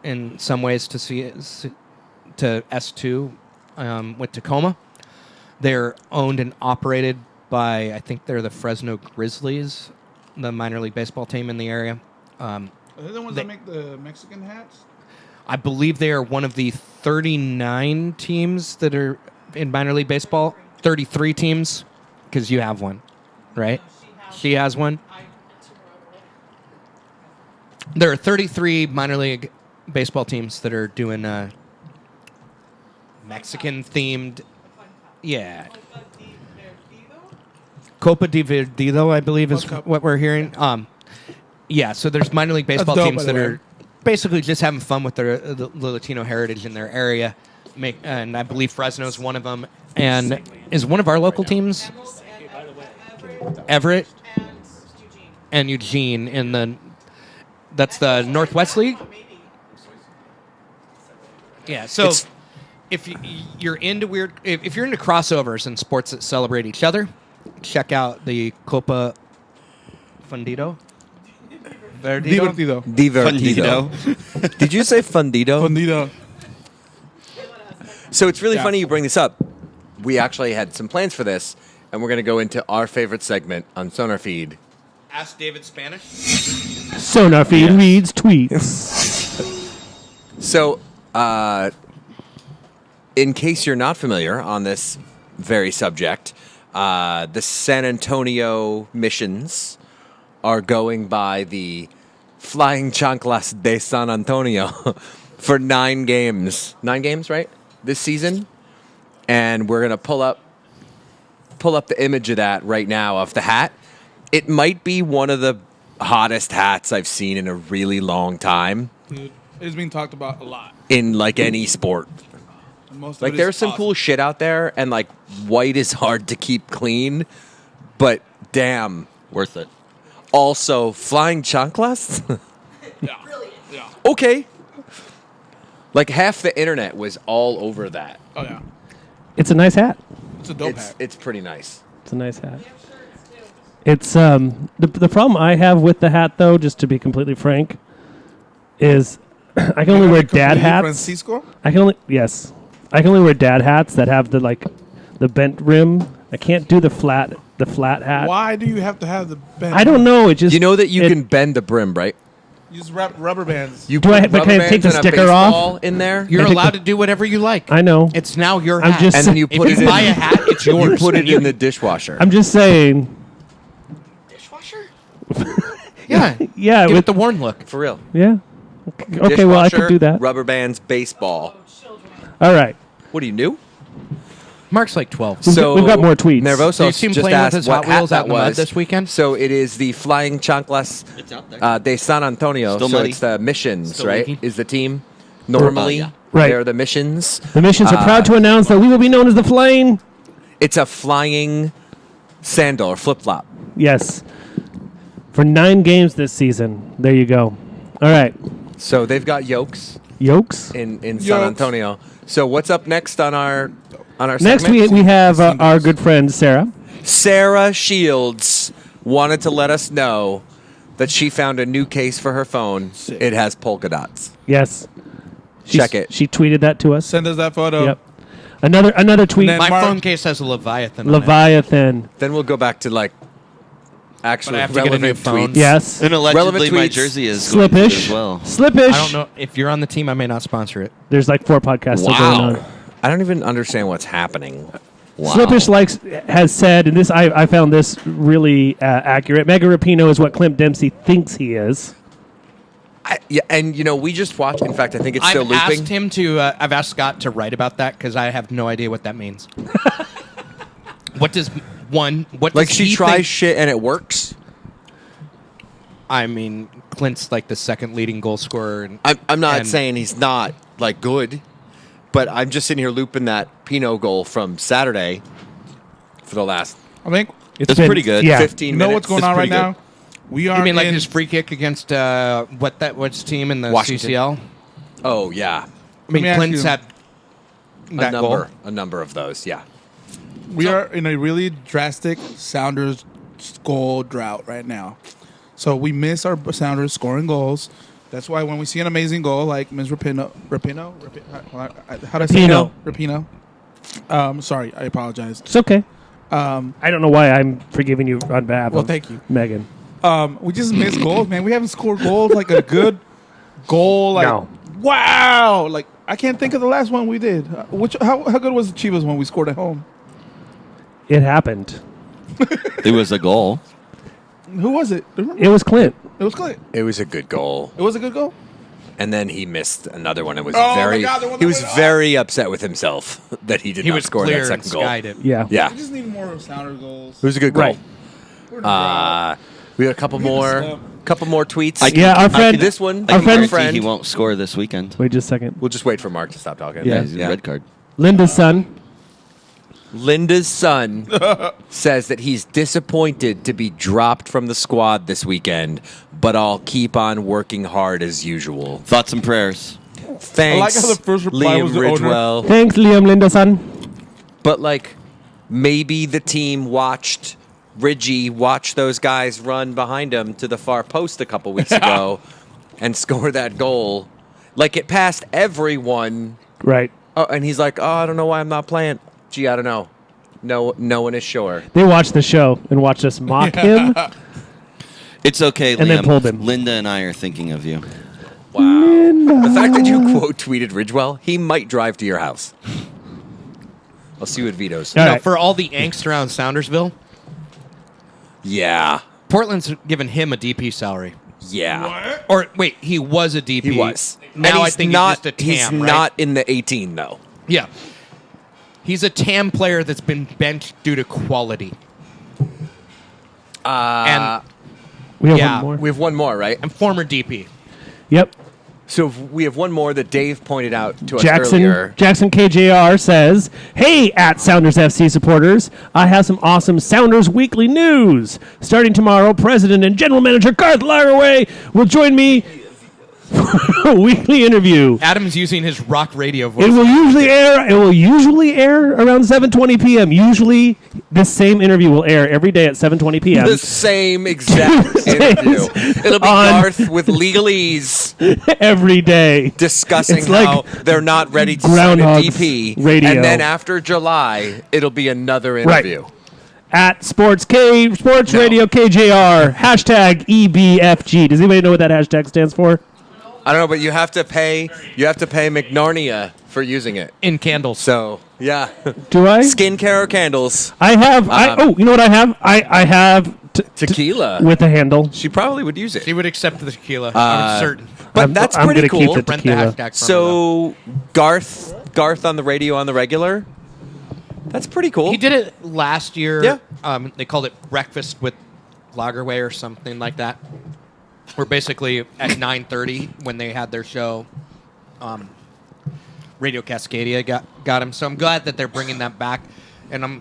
in some ways to S2 with Tacoma. They're owned and operated by, I think they're the Fresno Grizzlies, the minor league baseball team in the area. Are they the ones they- that make the Mexican hats? I believe they are one of the 39 teams that are in minor league baseball. 33 teams, because you have one, right? She has one. There are 33 minor league baseball teams that are doing Mexican-themed. Yeah. Copa Divertido, I believe, is World Cup. what we're hearing. Yeah, so there's minor league baseball dope, teams by the that way. are basically just having fun with the Latino heritage in their area. And I believe Fresno is one of them. And is one of our local teams Everett and Eugene in that's the Northwest League? Yeah, so It's- if you're into if you're into crossovers and sports that celebrate each other, check out the Copa Fundido. Divertido. Divertido. Did you say fundido? Fundido. So it's really Yeah. funny you bring this up. We actually had some plans for this, and we're going to go into our favorite segment on SonarFeed. Ask David Spanish. SonarFeed reads tweets. So, in case you're not familiar on this very subject, the San Antonio Missions are going by the Flying Chanclas de San Antonio for 9 games. 9 games, right? This season. And we're going to pull up the image of that right now of the hat. It might be one of the hottest hats I've seen in a really long time Dude, it's being talked about a lot. in like any sport. And most of Like it is there's some awesome. cool shit out there, and like white is hard to keep clean, but damn. Worth it. Also, flying chanclas? Yeah. Yeah. Okay. Like half the internet was all over that. Oh yeah. It's a nice hat. It's a dope hat. It's pretty nice. It's a nice hat. It's the problem I have with the hat, though, just to be completely frank, is I can only wear dad hats. Francisco? I can only wear dad hats that have the the bent rim. I can't do the flat hat. Why do you have to have the bend? I don't know. It just You know that you can bend the brim, right? Use rubber bands. You Do put I- but rubber can I take bands the and a sticker off? baseball in there, You're I think allowed to do whatever you like. I know. It's now your I'm hat. just and then you if put you it buy a in. hat, it's yours. You put it in the dishwasher. I'm just saying. Yeah. Yeah. Give with- it the Warren look. For real. yeah. Okay. Well, I could Dishwasher, do that. Rubber bands, baseball. All right. What are you new? Mark's like 12. We've got more tweets. Nervoso Do you see him just playing with asked his what Hot Wheels hat out in the that mud was. this weekend? So it is the Flying Chanclas It's out there. de San Antonio. Still so muddy. it's the Missions, Still right? leaky. Is the team normally? yeah. Right. They're the Missions. The missions are proud to announce that we will be known as the Flying. It's a flying sandal or flip flop. Yes. For 9 games this season. There you go. All right. So they've got yokes Yokes. in San Yokes. Antonio. So what's up next on our Next, segment? we have our good friend Sarah. Sarah Shields wanted to let us know that she found a new case for her phone. It has polka dots. Yes. Check it. She tweeted that to us. Send us that photo. Yep. Another tweet. then- My Mark- phone case has a Leviathan on it. Leviathan. Then we'll go back to like But actual I have to get a relevant new phone. tweets. Yes. And allegedly, my tweets. jersey is going to Slippish. as well. Slippish. I don't know. If you're on the team, I may not sponsor it. There's like 4 podcasts still going on. I don't even understand what's happening. Wow. Slippish has said, and this I found this really accurate. Mega Rapino is what Clint Dempsey thinks he is. Yeah, and you know, we just watched. In fact, I think it's still I've looping. asked him to. I've asked Scott to write about that because I have no idea what that means. What does one? What Like does she he tries think- shit and it works. I mean, Clint's like the second leading goal scorer. I'm not and- saying he's not like good, but I'm just sitting here looping that Pinot goal from Saturday for the last I think It's pretty good. Yeah. 15 you know minutes. what's going It's on right pretty good. now. We are You mean like in his free kick against what's team in the Washington. CCL? Oh yeah, I mean, me ask Clint's you- had that goal. a number of those. Yeah, we are in a really drastic Sounders goal drought right now. So we miss our Sounders scoring goals. That's why when we see an amazing goal like Ms. Rapino, how do I say Rapino. it? Rapino. Sorry, I apologize. It's okay. I don't know why I'm forgiving you on behalf Well, of thank you. Megan. We just missed goals, man. We haven't scored goals like a good goal. Like No. wow, like I can't think of the last one we did. How good was the Chivas when we scored at home? It happened. It was a goal. Who was it? Do you remember? It was Clint. It was Clint. it was a good goal, It was a good goal. and then he missed another one. It was Oh, my very. God, the one He that was went off. very upset with himself that he did He not was score clear that and second goal. skied it. Yeah. Yeah, We just need more Sounder goals. it was a good goal. Right. We got a couple more tweets. Yeah, our friend. This one, Our I can friend- guarantee he won't score this weekend. Wait just a second. We'll just wait for Mark to stop talking. Yeah. He's a red card. Linda's son. Linda's son says that he's disappointed to be dropped from the squad this weekend, but I'll keep on working hard as usual. Thoughts and prayers. Thanks, I like how the first reply Liam was the owner. Ridgewell. Thanks, Liam, Linda's son. But like, maybe the team watched Ridgie watch those guys run behind him to the far post a couple weeks ago and score that goal. Like it passed everyone. Right. Oh, and he's like, "Oh, I don't know why I'm not playing." Gee, I don't know. No one is sure. They watched the show and watched us mock him. It's okay, And Liam. then pulled him. Linda and I are thinking of you. Wow. The fact that you quote tweeted Ridgewell, he might drive to your house. I'll see what Vito's. All No, right. for all the angst around Soundersville, Yeah. Portland's given him a DP salary. Yeah. Or wait, he was a DP. He was. Now And I he's think not, he's just a he's TAM. right? not in the 18, though. Yeah. He's a TAM player that's been benched due to quality. And We have Yeah, one more. We have one more, right? former DP. Yep. So we have one more that Dave pointed out to us earlier. Jackson KJR says, "Hey, at Sounders FC supporters, I have some awesome Sounders weekly news. Starting tomorrow, President and General Manager Garth Lagerway will join me Weekly interview. Adam's using his rock radio voice. It will usually air around 7:20 p.m. Usually, this same interview will air every day at 7:20 p.m. The same exact interview. It'll be On- Garth with legalese every day. discussing It's like how they're not ready to sign a Groundhog's DP. Radio. And then after July, it'll be another interview. At Sports Radio KJR, hashtag EBFG. Does anybody know what that hashtag stands for? I don't know, but you have to pay McNarnia for using it. in candles. So, yeah. Do I? Skincare or candles. I have. You know what I have? I have Tequila. with a handle. She probably would use it. She would accept the tequila. I'm certain. But that's I'm pretty gonna keep cool. the Rent the tequila. hashtag from So Garth on the radio on the regular. That's pretty cool. He did it last year. Yeah. They called it Breakfast with Lagerway or something like that. Where basically at 9:30 when they had their show, Radio Cascadia got him. So I'm glad that they're bringing that back, and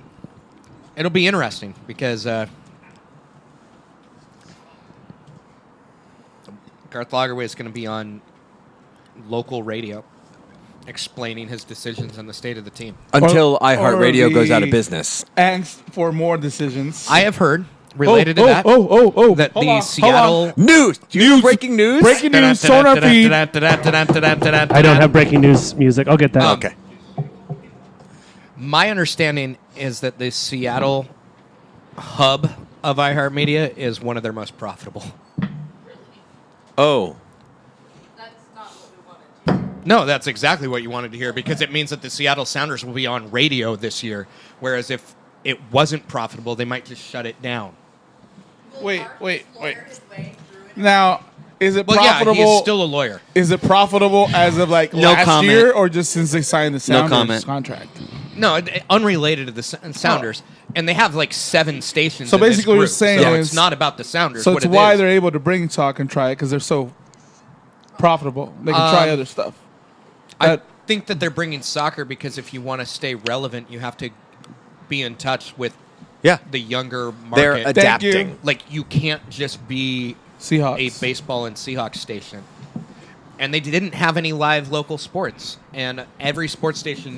it'll be interesting because Garth Lagerway is going to be on local radio explaining his decisions and the state of the team. Until Or iHeartRadio goes out of the business. Angst for more decisions. I have heard related to that that Hold the on, Seattle News! Breaking news? Breaking news, SonarFeed. I don't have breaking news music. I'll get that. Okay. My understanding is that the Seattle hub of iHeartMedia is one of their most profitable. Oh. That's not what we wanted to. No, that's exactly what you wanted to hear because it means that the Seattle Sounders will be on radio this year, whereas if it wasn't profitable, they might just shut it down. Wait. Now, is it Well, profitable? yeah, he is still a lawyer. Is it profitable as of like No last comment. year, or just since they signed the Sounders comment. contract? No, unrelated to the Sounders. And they have like 7 stations. So in this basically what you're group, saying so is- it's not about the Sounders. So what it's it why is. they're able to bring Talk and Try it because they're so profitable. They can try other stuff. I think that they're bringing soccer because if you want to stay relevant, you have to be in touch with Yeah. the younger They're market. adapting. you. Like you can't just be Seahawks. a baseball and Seahawks station. And they didn't have any live local sports. And every sports station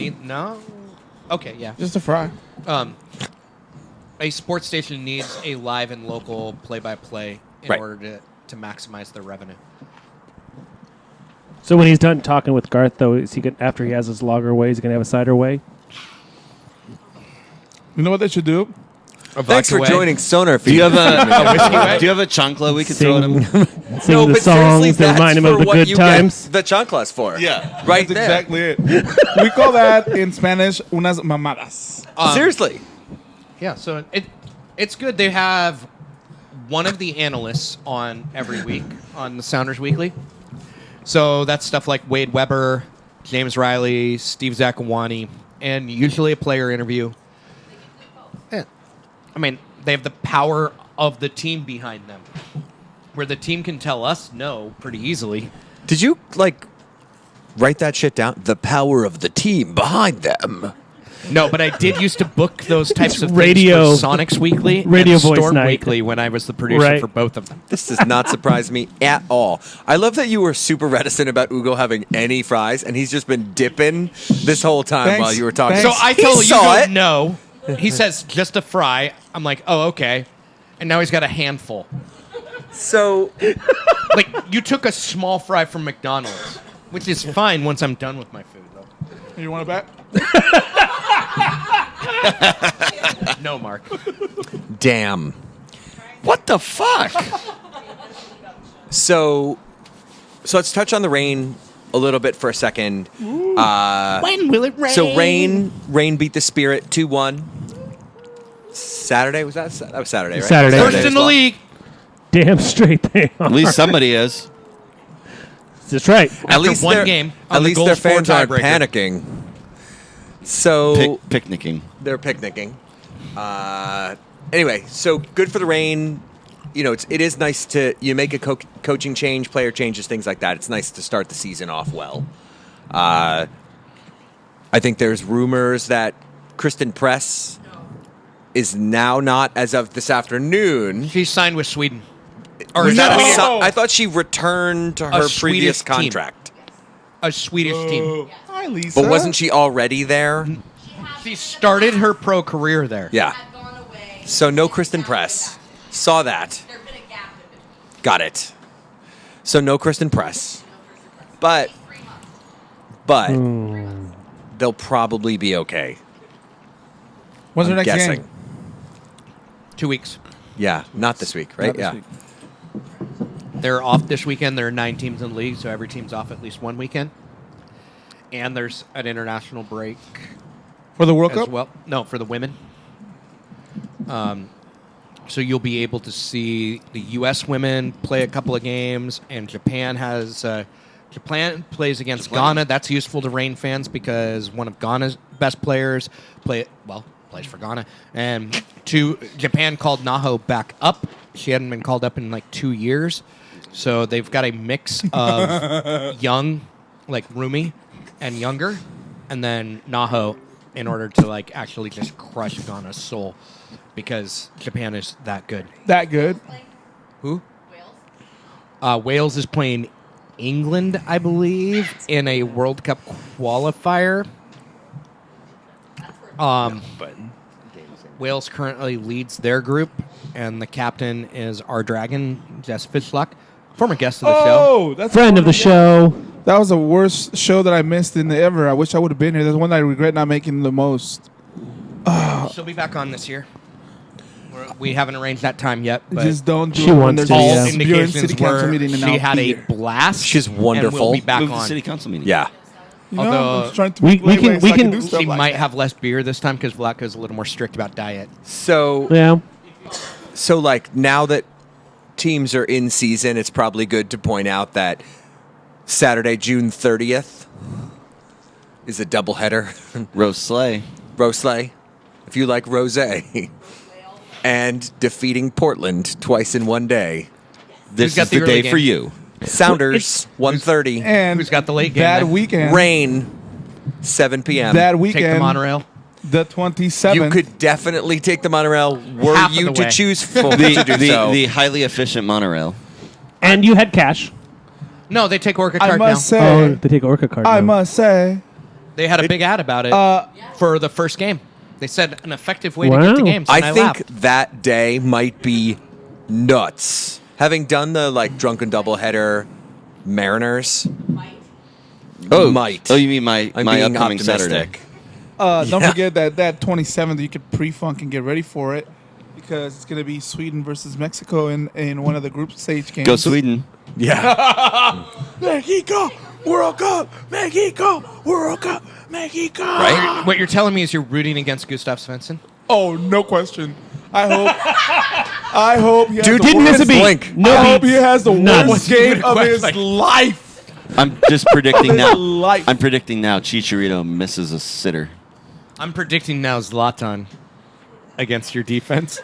Okay, yeah. Just a fry. A sports station needs a live and local play-by-play in Right. order to maximize their revenue. So when he's done talking with Garth, though, is he gonna, after he has his lager way, is he gonna have a cider way? You know what they should do? Thanks for joining SonarFeed. Do you have a chancla we could throw at him? Sing No, the but seriously, songs that that's remind him for of the what good you times. get the chanclas for. Yeah. Right That's there. exactly it. We call that in Spanish unas mamadas. Seriously. Yeah, so it's good. They have one of the analysts on every week on the Sounders Weekly. So that's stuff like Wade Weber, James Riley, Steve Zakawani, and usually a player interview. Yeah. I mean, they have the power of the team behind them, where the team can tell us no pretty easily. Did you, write that shit down? The power of the team behind them. No, but I did used to book those types of radio- things for Sonics Weekly radio and voice Storm night. Weekly when I was the producer Right. for both of them. This does not surprise me at all. I love that you were super reticent about Ugo having any fries, and he's just been dipping this whole time Thanks. while you were talking. Thanks. So I He tell saw you it. no. He says just a fry. I'm like, oh, okay. And now he's got a handful. So Like, you took a small fry from McDonald's, which is fine once I'm done with my food, though. You want to bet? No, Mark. damn. What the fuck? So let's touch on the rain a little bit for a second. When will it rain? So rain beat the Spirit 2-1. Saturday was that? That was Saturday, right? Saturday. First as in the well. league. Damn straight they are. At least somebody is. That's right. At least one their- game on At the least goals their for fans aren't tiebreaker. panicking. So Picnicking. they're picnicking. Anyway, so good for the rain. You know, it is nice to make a coaching change, player changes, things like that. It's nice to start the season off well. I think there's rumors that Kristen Press is now not, as of this afternoon. She's signed with Sweden. Or Was that a No! I thought she returned to her Swedish previous team. contract. a Swedish team. Hi, Lisa. But wasn't she already there? She started her pro career there. Yeah. Had gone away. So no Kristen Press. Saw that. There'd been a gap in between. Got it. So no Kristen Press. But 3 months. they'll probably be okay. When's their I'm next guessing. game? 2 weeks. Yeah, not this week, right? Not this Yeah. week. They're off this weekend. There are 9 teams in the league, so every team's off at least one weekend. And there's an international break For the World as Cup? well. No, for the women. So you'll be able to see the U.S. women play a couple of games, and Japan has Japan plays against Ghana. That's useful to Rain fans because one of Ghana's best players plays for Ghana, and Japan called Naho back up. She hadn't been called up in like 2 years, so they've got a mix of young, like Rumi, and younger, and then Naho in order to like actually just crush Ghana's soul. Because Japan is that good. That good? Who? Wales. Wales is playing England, I believe, in a World Cup qualifier. Wales currently leads their group, and the captain is our dragon, Jess Fishlock, former guest of the show. Oh, that's Friend of the show. That was the worst show that I missed in the ever. I wish I would have been here. That's the one that I regret not making the most. She'll be back on this year. We haven't arranged that time yet, but Just don't do She it when wants there's to, a yeah. all Buren indications City Council were meeting and she I'll had be a here. blast. She's And wonderful. we'll be back Move the on. city council meeting. Yeah. You know, Although I'm just trying to we play can- ways we so I can- do stuff She like might that. have less beer this time because Vlatko's a little more strict about diet. So Yeah. So, like, now that teams are in season, it's probably good to point out that Saturday, June 30th is a doubleheader. Rose Slay. Rosley, if you like rosé. And defeating Portland twice in one day. This got is the the early day game? for you. Sounders, 1:30. And Who's got the late game that then? weekend? Rain, 7 p.m. That Take weekend, the monorail. the 27th. You could definitely take the monorail were Half of you the to way. choose for The, to do the, so. the highly efficient monorail. And you had cash. No, they take Orca I card must now. Oh, say, they take Orca card. I now. must say, They had a big ad about it for the first game. They said an effective way to Wow. get the game. So I think laughed. that day might be nuts. Having done the like drunken doubleheader Mariners, Oh, might. Oh, you mean my I'm my being upcoming optimistic. Saturday? don't Yeah. forget that 27th, you could pre-funk and get ready for it because it's going to be Sweden versus Mexico in one of the group stage games. Go Sweden. Yeah, Mexico, World Cup, Mexico, World Cup, Mexico. right. What you're telling me is you're rooting against Gustav Svensson? Oh, no question. I hope he has Dude the Didn't miss a worst- beat. Blink. No I hope beats. he has the None. worst game of his Like- life. I'm just predicting now. Life. I'm predicting now. Chicharito misses a sitter. I'm predicting now Zlatan against your defense.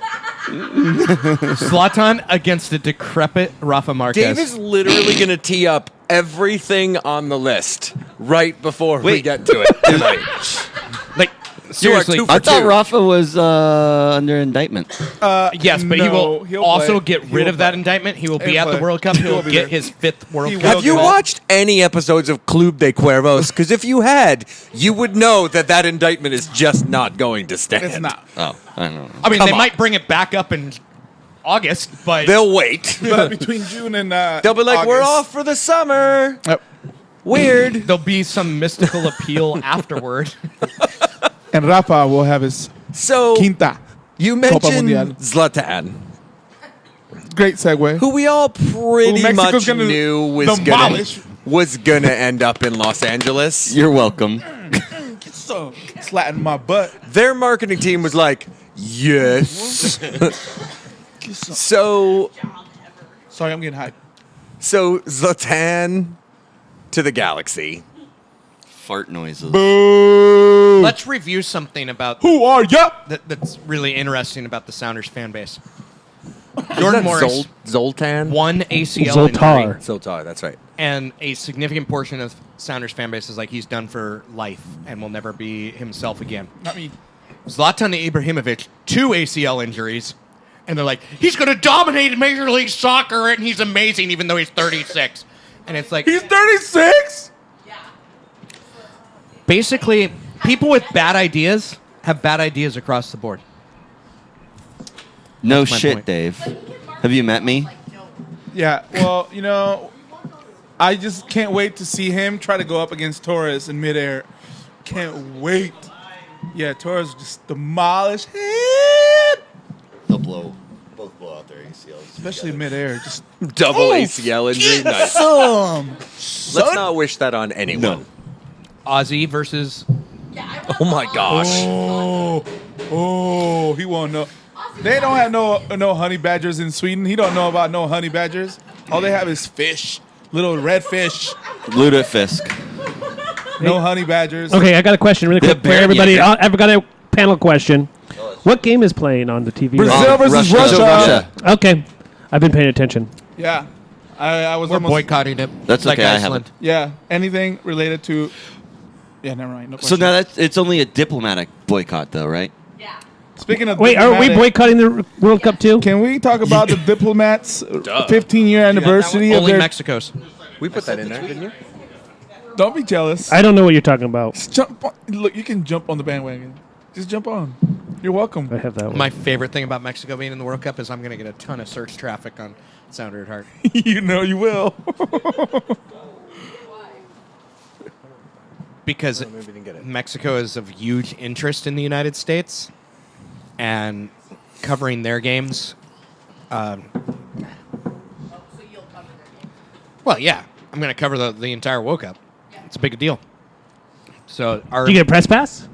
Zlatan against a decrepit Rafa Marquez. Dave is literally going to tee up everything on the list right before we Wait. get to it tonight. like seriously. two for I thought two. Rafa was under indictment. Yes, but he No, will he'll also play. get rid He'll of that play. indictment. He will be He'll at the play. World Cup. He He'll will be get there. his 5th World He Cup. will Have you get it. watched any episodes of Club de Cuervos? Because if you had, you would know that indictment is just not going to stand. It's not. Oh, I don't know. I mean, Come they on. might bring it back up in August, but They'll wait. But between June and They'll be like, we're August. off for the summer. Yep. Weird. there'll be some mystical appeal afterward. And Rafa will have his So quinta. you Copa mentioned Mundial. Zlatan, Great segue. who we all pretty Who Mexico's much gonna knew demolish. was gonna end up in Los Angeles. You're welcome. So slapping my butt. Their marketing team was like, yes. So Sorry, I'm getting hyped. Zlatan to the Galaxy. Fart noises. Let's review something about Who are ya? that's really interesting about the Sounders fan base. Jordan Is that Morris, Zoltan? one ACL Zoltar. injury, Zoltar, that's right. and a significant portion of Sounders fan base is like he's done for life and will never be himself again. Not me. Zlatan Ibrahimovic, 2 ACL injuries, And they're like, he's going to dominate Major League Soccer, and he's amazing, even though he's 36. And it's like, He's 36? basically, people with bad ideas have bad ideas across the board. No my shit, point. Dave. Have you met me? Yeah, well, I just can't wait to see him try to go up against Torres in midair. Can't wait. Yeah, Torres just demolished him. They'll both blow out their ACLs. Especially midair. Just Double ACL injury. Nice. Let's not wish that on anyone. No. Ozzy versus... Oh my gosh. Oh, he won't know. They don't have no honey badgers in Sweden. He don't know about no honey badgers. All they have is fish, little red fish. Lutefisk. No honey badgers. Okay, I got a question really quick for bear everybody. Jaeger. I've got a panel question. What game is playing on the TV? Brazil versus Russia. Okay, I've been paying attention. Yeah, I was We're almost boycotting it. That's like okay, I Iceland. haven't. Yeah, anything related to. Yeah, never mind. No So question. now it's only a diplomatic boycott, though, right? Yeah. Speaking of Wait, are we diplomatic, boycotting the World Cup too? Can we talk about the diplomats' 15-year anniversary of Only their? Mexico's. We put that in there, didn't you? Don't be jealous. I don't know what you're talking about. Jump on, look, you can jump on the bandwagon. Just jump on. You're welcome. I have that one. My favorite thing about Mexico being in the World Cup is I'm going to get a ton of search traffic on Sounder at Heart. You know you will. Because Mexico is of huge interest in the United States, and covering their games. So you'll cover their game. Well, yeah, I'm going to cover the entire World Cup. It's a big deal. So our Do you get a press pass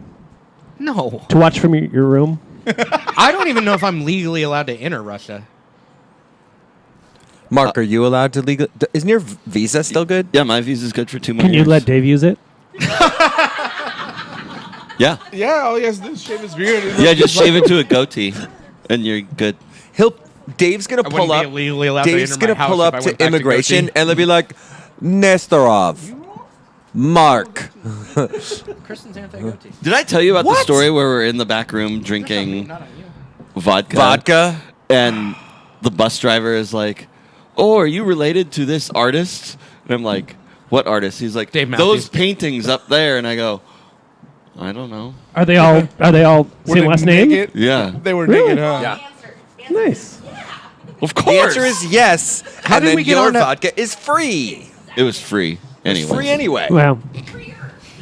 no, to watch from your room? I don't even know if I'm legally allowed to enter Russia. Mark, are you allowed to legal? Isn't your visa still good? Yeah, my visa's good for 2 more Can you years. let Dave use it? Yeah. Yeah, all he has to do is shave his beard. Yeah, just shave it to a goatee, and you're good. Dave's gonna I pull wouldn't up. be legally allowed to Dave's enter my gonna house pull if up I to went back to immigration, goatee. and they'll be like, Nestorov, Mark. Kristen's anti-goatee. Did I tell you about the What? story where we're in the back room drinking Not on you. vodka? And the bus driver is like, "Oh, are you related to this artist?" And I'm like, "What artist?" He's like, Dave Matthews. "Those paintings up there." And I go, "I don't know." Are they all Were same they last name? naked? Yeah, They were Really? naked, huh? Yeah. Nice. of The course. answer is yes. How and did then we get your on that? vodka is free. It was free anyway. Free anyway. Wow.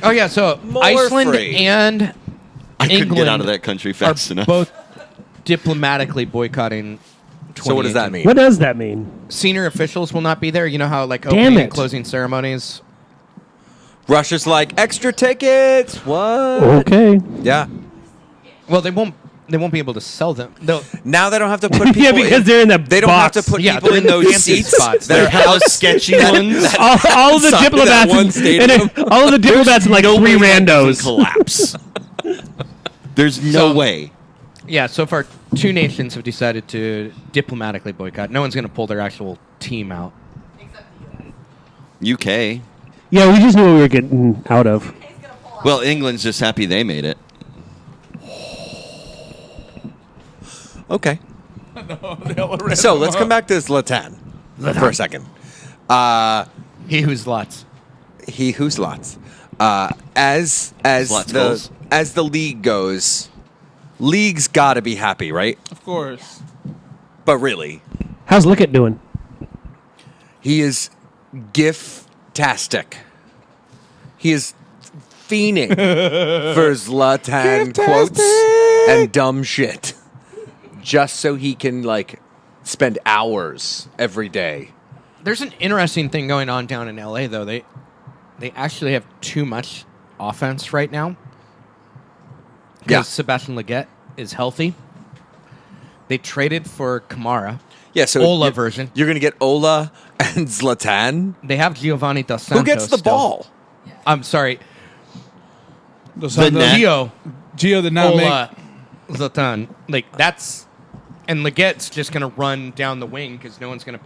Oh yeah, so More Iceland free. and I couldn't England get out of that country are fast enough. both diplomatically boycotting. So what does that mean? What does that mean? Senior officials will not be there. You know how like Damn opening it. and closing ceremonies. Russia's like extra tickets. What? Okay. Yeah. Well, they won't be able to sell them. They'll, Now they don't have to put people. Yeah, because in, they're in the They don't box. have to put Yeah, people they're in in the those fancy seats. spots. They're They're hella sketchy ones. all of the Inside diplomats, that one in stadium. all of the diplomats in like No three way that doesn't randos. collapse. There's no So- way. yeah, so far 2 nations have decided to diplomatically boycott. No one's going to pull their actual team out. UK. Yeah, we just knew what we were getting out of. Well, England's just happy they made it. Okay. So let's come back to Zlatan for a second. He who's lots. He who's lots. As Lots goals. the league goes, league's got to be happy, right? Of course. But really, How's Lickett doing? he is gif-tastic. He is fiending for Zlatan quotes and dumb shit, just so he can like spend hours every day. There's an interesting thing going on down in LA though. They actually have too much offense right now. Because Yeah. Sebastian Leggett is healthy. They traded for Kamara. Yeah, so Ola you're- version. You're gonna get Ola and Zlatan. They have Giovanni Dos Santos. Who gets the still. ball? I'm sorry, The net. Gio did not make. Ola, Zlatan. Like that's, and Legett's just gonna run down the wing because no one's gonna.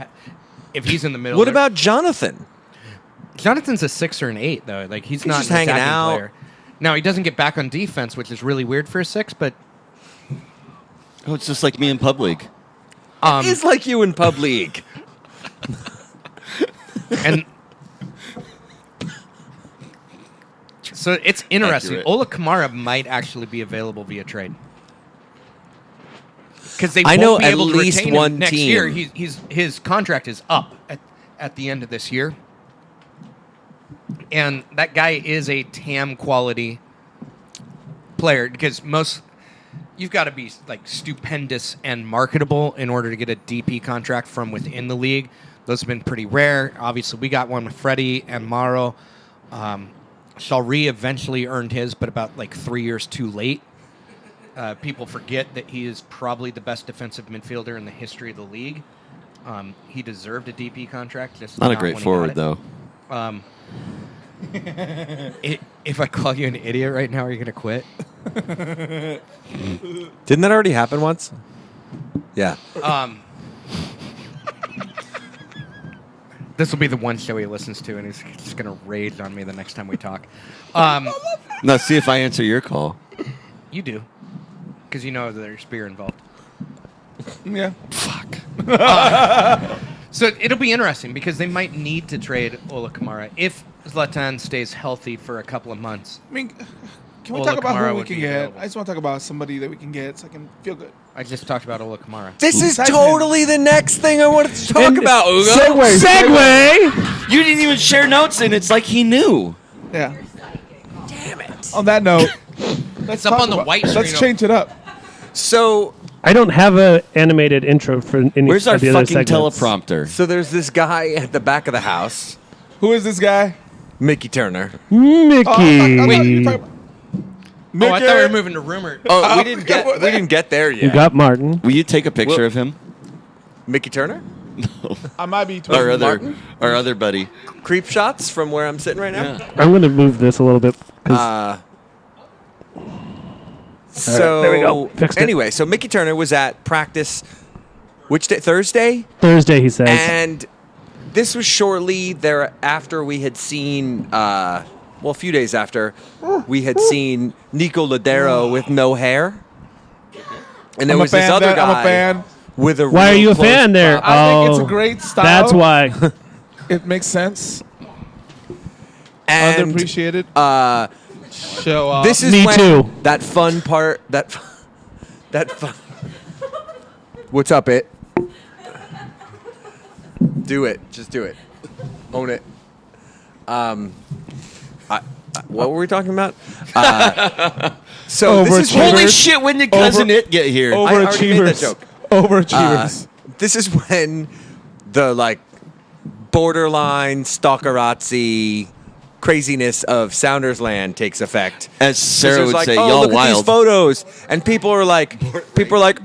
If he's in the middle. What they're- about Jonathan? Jonathan's a 6 or an 8 though? Like he's not just an hanging attacking out. player. Now he doesn't get back on defense, which is really weird for a 6. But Oh, it's just like me in pub league. It's like you in pub league. And so it's interesting. Accurate. Ola Kamara might actually be available via trade. Because they I won't know be at able to least retain one him next team. year. His contract is up at the end of this year. And that guy is a TAM quality player because you've got to be like stupendous and marketable in order to get a DP contract from within the league. Those have been pretty rare. Obviously, we got one with Freddie and Morrow. Shalri eventually earned his, but about like 3 years too late. People forget that he is probably the best defensive midfielder in the history of the league. He deserved a DP contract. Just Not a great when he forward, got though. it. If I call you an idiot right now, are you going to quit? Didn't that already happen once? Yeah. This will be the one show he listens to, and he's just going to rage on me the next time we talk. Now, see if I answer your call. You do, because you know there's beer involved. Yeah. Fuck. So it'll be interesting because they might need to trade Ola Kamara if Zlatan stays healthy for a couple of months. I mean, can we Ola talk about Kamara who we would can be get? available. I just want to talk about somebody that we can get so I can feel good. I just talked about Ola Kamara. This is Besides totally the next thing I wanted to talk about, Ugo. Segue. You didn't even share notes, and it's like he knew. Yeah. Damn it. On that note, let's up talk on the about- white Let's screen. change it up. So I don't have an animated intro for any Where's our of the other fucking segments. teleprompter? there's this guy at the back of the house, Who is this guy? Mickey Turner. Mickey. Oh, I thought you were talking about Oh, I thought we Mickey. were moving to rumor. Oh, we forgot didn't get there yet. You got Martin. Will you take a picture Well- of him? Mickey Turner? I might be Our twisting. other buddy. Creep shots from where I'm sitting right now? Yeah. I'm going to move this a little bit. 'Cause So there we go. Fixed it. anyway, so Mickey Turner was at practice which day? Thursday? Thursday, he says. And this was shortly thereafter we had seen a few days after we had seen Nico Ladero with no hair. And there I'm a was this fan, other Dad. guy I'm a fan. with a Why are real you a close fan there? crop. I think it's a great style. That's why. It makes sense. And Underappreciated. Show off. this is Me when too. that fun part that fun. What's up, it? Do it. Just do it. Own it. What were we talking about? So this is Overachievers. Holy shit, when did Cousin It get here? I already made that Overachievers. joke. Overachievers. This is when the borderline stalkerazzi craziness of Sounders Land takes effect. As Sarah It's would like, say, oh, y'all look at these wild. photos, and people are like,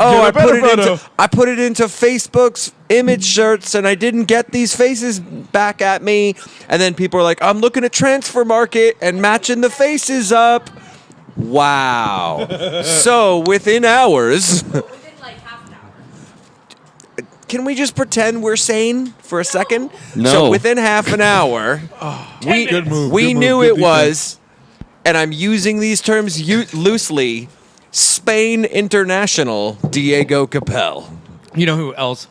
oh, a better photo. I put it into Facebook's image search, and I didn't get these faces back at me. And then people are like, I'm looking at Transfer Market and matching the faces up. Wow. So within hours. Within like half an hour. Can we just pretend we're sane for a second? No. So within half an hour, we Good move, we good move, knew good it defense. was, and I'm using these terms loosely, Spain international Diego Capel. You know who else?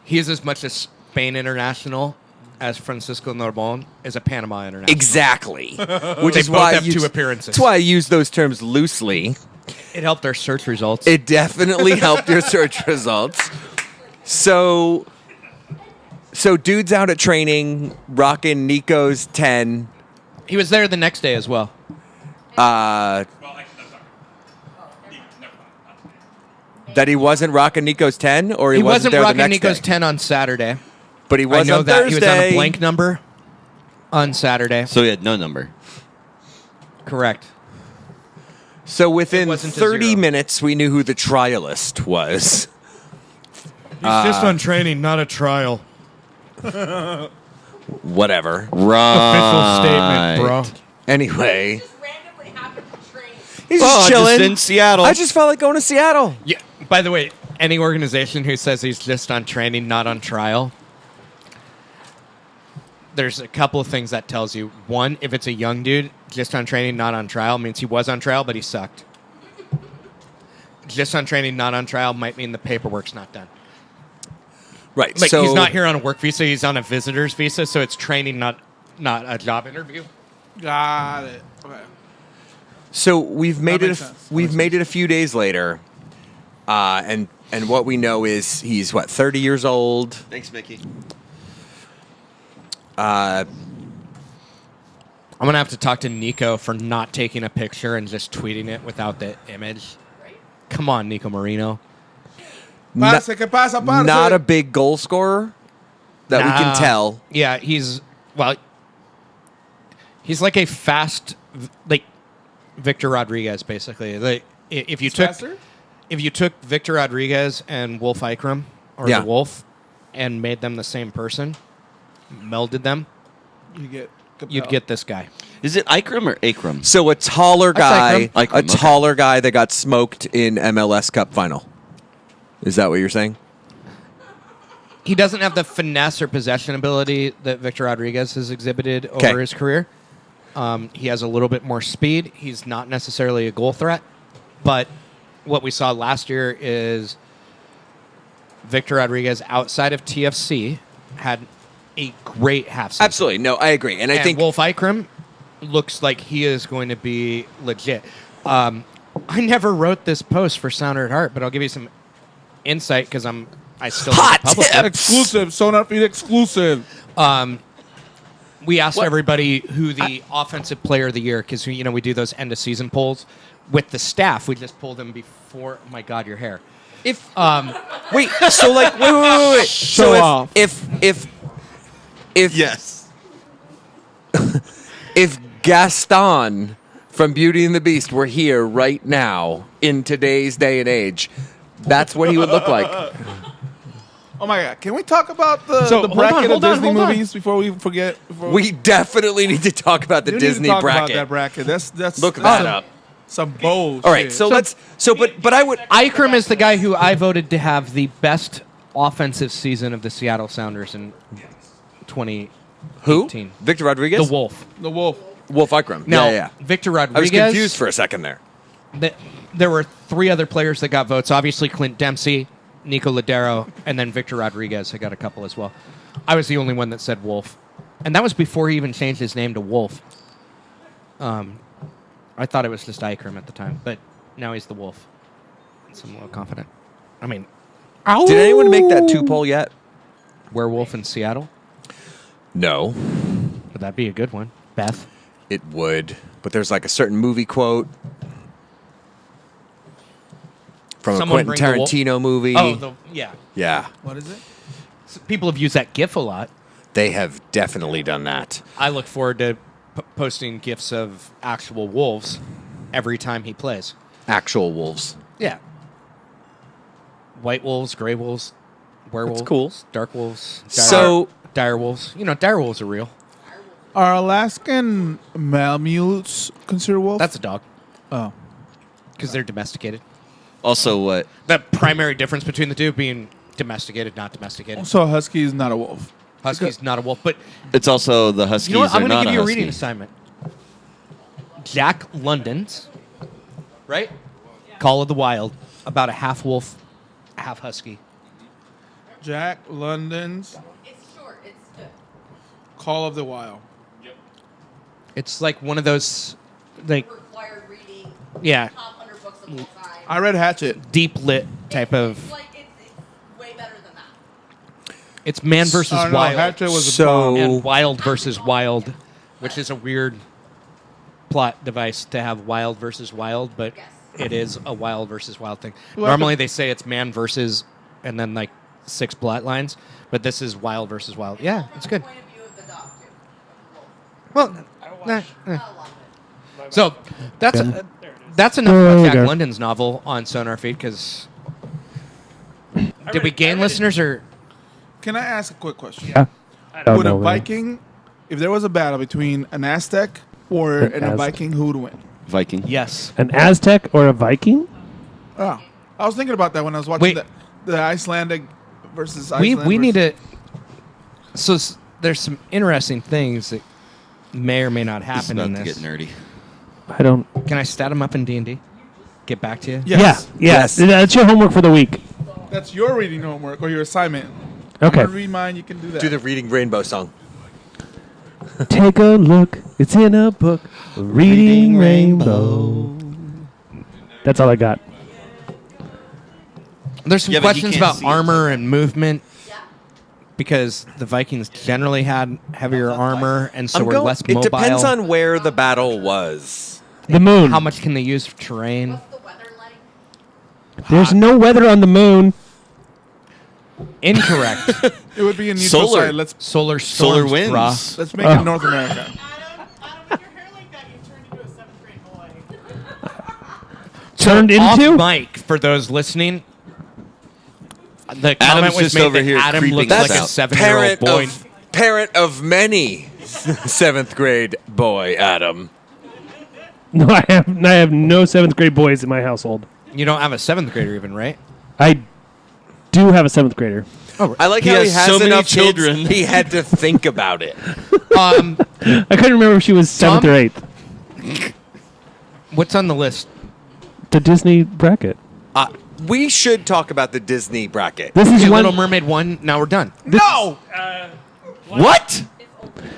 He is as much a Spain international as Francisco Narbonne is a Panama international. Exactly. Which They is both why have I two use- appearances. That's why I use those terms loosely. It helped our search results. It definitely helped your search results. So dude's out at training, rocking Nico's 10. He was there the next day as well. That he wasn't rocking Nico's 10, or He wasn't wasn't there the rocking next Nico's day? 10 on Saturday. But he was I know on that. Thursday. He was on a blank number on Saturday. So he had no number. Correct. So within It wasn't a 30 zero. minutes, we knew who the trialist was. He's just on training, not a trial. Whatever. Right. Anyway, Just randomly happened to train. he's Oh, just chilling. just in Seattle. I just felt like going to Seattle. Yeah. By the way, any organization who says he's just on training, not on trial, there's a couple of things that tells you. One, if it's a young dude, just on training, not on trial, means he was on trial, but he sucked. Just on training, not on trial might mean the paperwork's not done. Right. Like so he's not here on a work visa; he's on a visitor's visa, so it's training, not a job interview. Got it. Okay. So we've made That it. makes sense. That We've makes made it a few days later, and what we know is he's 30 years old. Thanks, Mickey. Uh, I'm gonna have to talk to Nico for not taking a picture and just tweeting it without the image. Come on, Nico Marino. Parce, ¿qué pasa, parce? not a big goal scorer that we can Nah. tell. Yeah, he's like a fast, like Victor Rodriguez, basically. Like if you Faster? took Victor Rodriguez and Wolf Ikram or Yeah. the Wolf and made them the same person, melded them, you'd get this guy. Is it Ikram or Akram? So a taller guy, Ikram. Ikram, a okay. taller guy that got smoked in MLS Cup final. Is that what you're saying? He doesn't have the finesse or possession ability that Victor Rodriguez has exhibited over Okay. his career. He has a little bit more speed. He's not necessarily a goal threat, but what we saw last year is Victor Rodriguez, outside of TFC, had a great half season. Absolutely. No, I agree. And I think Wolf Ikram looks like he is going to be legit. I never wrote this post for Sounder at Heart, but I'll give you some insight because I still Hot publish tip! it. Exclusive. SonarFeed exclusive. We asked everybody who the offensive player of the year, because we do those end of season polls with the staff. We just pulled them before. Oh my God, your hair. wait. So like wait. Show So off. if Yes. if Gaston from Beauty and the Beast were here right now in today's day and age, that's what he would look like. Oh my God! Can we talk about the So, hold on, bracket hold of on, Disney hold on. movies before we forget? We definitely need to talk about the We need to Disney talk bracket. About that bracket. That's Look that up. Some bullshit. All right, so let's. But I would. Ikram is the guy who I voted to have the best offensive season of the Seattle Sounders in 2018. Who? Victor Rodriguez. The Wolf. the Wolf. Wolf Ikram. Now, yeah. Victor I was Rodriguez. confused for a second there. There were three other players that got votes. Obviously, Clint Dempsey, Nico Ladero, and then Victor Rodriguez. I got a couple as well. I was the only one that said Wolf. And that was before he even changed his name to Wolf. I thought it was just Ikram at the time, but now he's the Wolf. So I'm a little confident. I mean, Did anyone make that two poll yet? Werewolf in Seattle? No. Would that be a good one? Beth? It would, but there's like a certain movie quote from Someone a Quentin bring the wolf- Tarantino movie. Oh, yeah. Yeah, What is it? So people have used that GIF a lot. they have definitely done that. I look forward to posting GIFs of actual wolves every time he plays. Actual wolves. Yeah. White wolves, gray wolves, werewolves, cool. dark wolves, So- dire wolves. Dire wolves are real. Are Alaskan Malamutes considered wolf? That's a dog oh. because they're domesticated. Also, what? The primary difference between the two being domesticated, not domesticated. So a husky is not a wolf. Husky's not a wolf, but It's also the Huskies you know what? I'm are going not to give you a husky. reading assignment. Jack London's, right? Call of the Wild, about a half wolf, half husky. Jack London's It's short. It's good. Call of the Wild. It's like one of those, like, Required reading. yeah, Top 100 books of all time. I read Hatchet. deep lit type of. It's like it's way better than that. It's man versus Oh, no, wild. Hatchet was a So- bomb. And wild versus wild, which is a weird plot device to have wild versus wild, but Yes. it is a wild versus wild thing. Well, Normally they say it's man versus and then like 6 plot lines, but this is wild versus wild. Yeah, it's good. Point of view of the dog too. Well, Not a lot of it. so that's enough about Jack London's novel on SonarFeed because did we gain listeners or Can I ask a quick question? Yeah. I don't Would know. a Viking, if there was a battle between an Aztec or a Aztec. Viking, who would win? Viking. yes? An Aztec or a Viking? Oh, I was thinking about that when I was watching Wait. the Icelandic versus We Iceland. need to. So there's some interesting things that may or may not It's happen about in to this. get nerdy. I don't. Can I stat them up in D&D? Get back to you. Yes. Yeah. Yes. That's your homework for the week. That's your reading homework or your assignment. I'm Okay. gonna read mine. You can do that. Do the Reading Rainbow song. Take a look. It's in a book. Reading Rainbow. That's all I got. There's some Yeah, but you questions can't about see it. armor and movement because the Vikings generally had heavier armor and so were less it mobile. depends on where the battle was. The moon. how much can they use for terrain. What's the weather like? There's no weather on the moon. Incorrect. It would be a neutral Solar. side. Let's Solar Solar storms, winds. brah. let's make it North America. Adam, with your hair like that, you turned into a 7th grade boy. Turned Off into? mic for those listening. The Adam's comment was just made over that here Adam creeping looks us like a out. 7-year-old boy. Parent of many 7th grade boy, Adam. No, I have no 7th grade boys in my household. You don't have a 7th grader even, right? I do have a 7th grader. I like He how he has has so many enough children. Kids, he had to think about it. Um, I couldn't remember if she was 7th Tom? or 8th. what's on the list? The Disney bracket. We should talk about the Disney bracket. This is Okay, one. Little Mermaid 1, now we're done. No. What?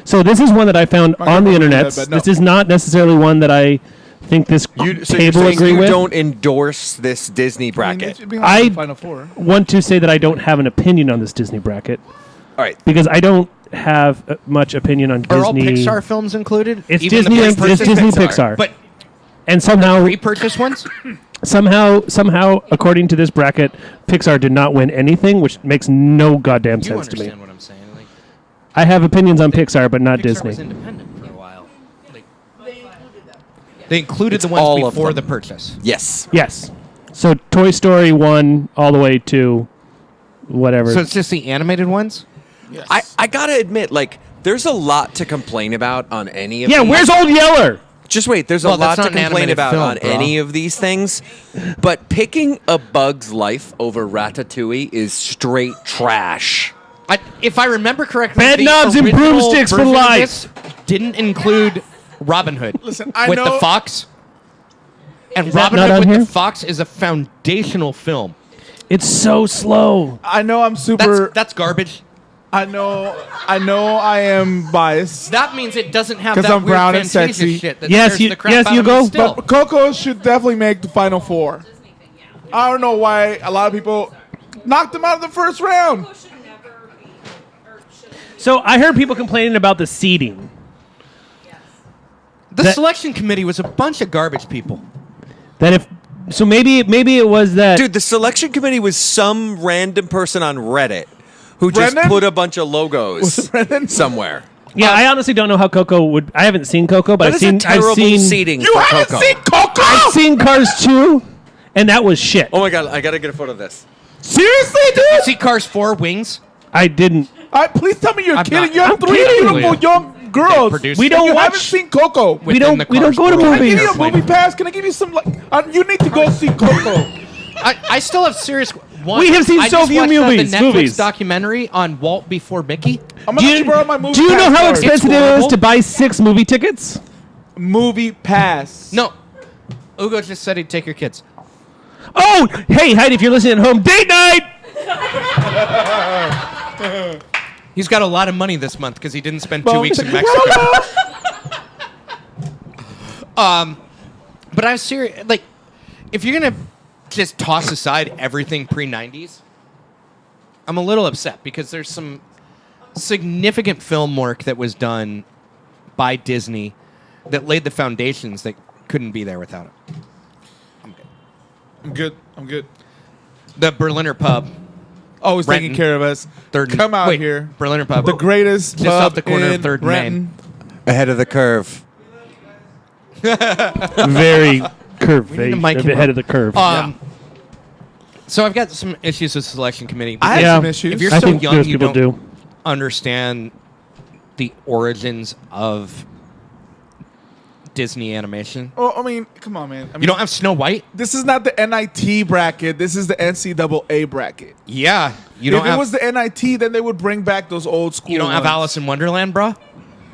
So this is one that I found I'm on the not gonna do internet. that, but no. This is not necessarily one that I think this So you're table saying agree you with. don't endorse this Disney I mean, it bracket. should be I- like the Final Four. Want to say that I don't have an opinion on this Disney bracket All right. because I don't have much opinion on Are all Disney. Pixar films included? It's Even the Disney and it's pre-purchased Disney Pixar. Pixar. But And somehow, pre-purchased ones? somehow, according to this bracket, Pixar did not win anything, which makes no goddamn You sense to me. understand what I'm saying. Like, I have opinions on Pixar, but not Pixar was Disney. independent for a while. They included the all ones of before them. the purchase. Yes. Yes. So Toy Story 1 all the way to whatever. So it's just the animated ones? I gotta admit, like, there's a lot to complain about on any of yeah, these. where's Old Yeller? Just wait, there's Well, a lot that's to not an complain animated about film, on bro. any of these things. But picking A Bug's Life over Ratatouille is straight trash. If I remember correctly, Bed the knobs and original broomsticks for version of life. this didn't include Robin Hood. Listen, I with know- the fox. And Is that Robin not Hood on with here? the fox is a foundational film. It's so slow. I know I'm super. That's garbage. I know I am biased. That means it doesn't have 'Cause that I'm weird brown and Fantasia sexy. shit that Yes, scares you- the crap yes, out you of me go, still. But Coco should definitely make the Final Four. Disney thing, yeah. I don't know why a lot of people knocked him out of the first round. Should never be, or should So I heard people complaining about the seating. The that- selection committee was a bunch of garbage people. That if so, maybe it was that. Dude, the selection committee was some random person on Reddit who just Brendan? put a bunch of Was logos it Brendan? somewhere. Yeah, I honestly don't know how Coco would. I haven't seen Coco, but That I've is seen. a terrible I've seen. seating You for haven't Coco. seen Coco? I've seen Cars 2, and that was shit. Oh my god, I gotta get a photo of this. Seriously, You dude? see Cars 4 Wings? I didn't. Please tell me you're I'm kidding. not- You have I'm three kidding. beautiful young girls. produced We it. don't You watch. haven't seen Coco. We Within don't. the We don't Cars go to 4 Can I give movies. you a movie pass? Can I give you some? You need to go see Coco. I still have serious. One, We have seen I so just few watched, movies- The Netflix movies. documentary on Walt before Mickey. I'm Do gonna let you, you borrow my movie do you pass know how card. expensive it is horrible. to buy 6 movie tickets? Movie pass? No, Hugo just said he'd take your kids. Oh, hey, Heidi, if you're listening at home, date night. He's got a lot of money this month because he didn't spend 2 Well, weeks in Mexico. But I'm serious. Like, if you're gonna just toss aside everything pre-90s, I'm a little upset because there's some significant film work that was done by Disney that laid the foundations that couldn't be there without it. I'm good. I'm good. The Berliner Pub, Always taking Renton. care of us. Third. Come out wait, here. Berliner Pub, The greatest Just pub off the corner of in 3rd and Renton. Ahead of the curve. Very curve We need to face, mic him ahead up. of the curve. So I've got some issues with selection committee. I have Yeah. some issues. If you're I so think young, most you people don't do. understand the origins of Disney animation. Oh, I mean, come on, man. I mean, You don't have Snow White? this is not the NIT bracket. This is the NCAA bracket. Yeah. You If don't it have was the NIT, then they would bring back those old school. you don't have ones. Alice in Wonderland, bro?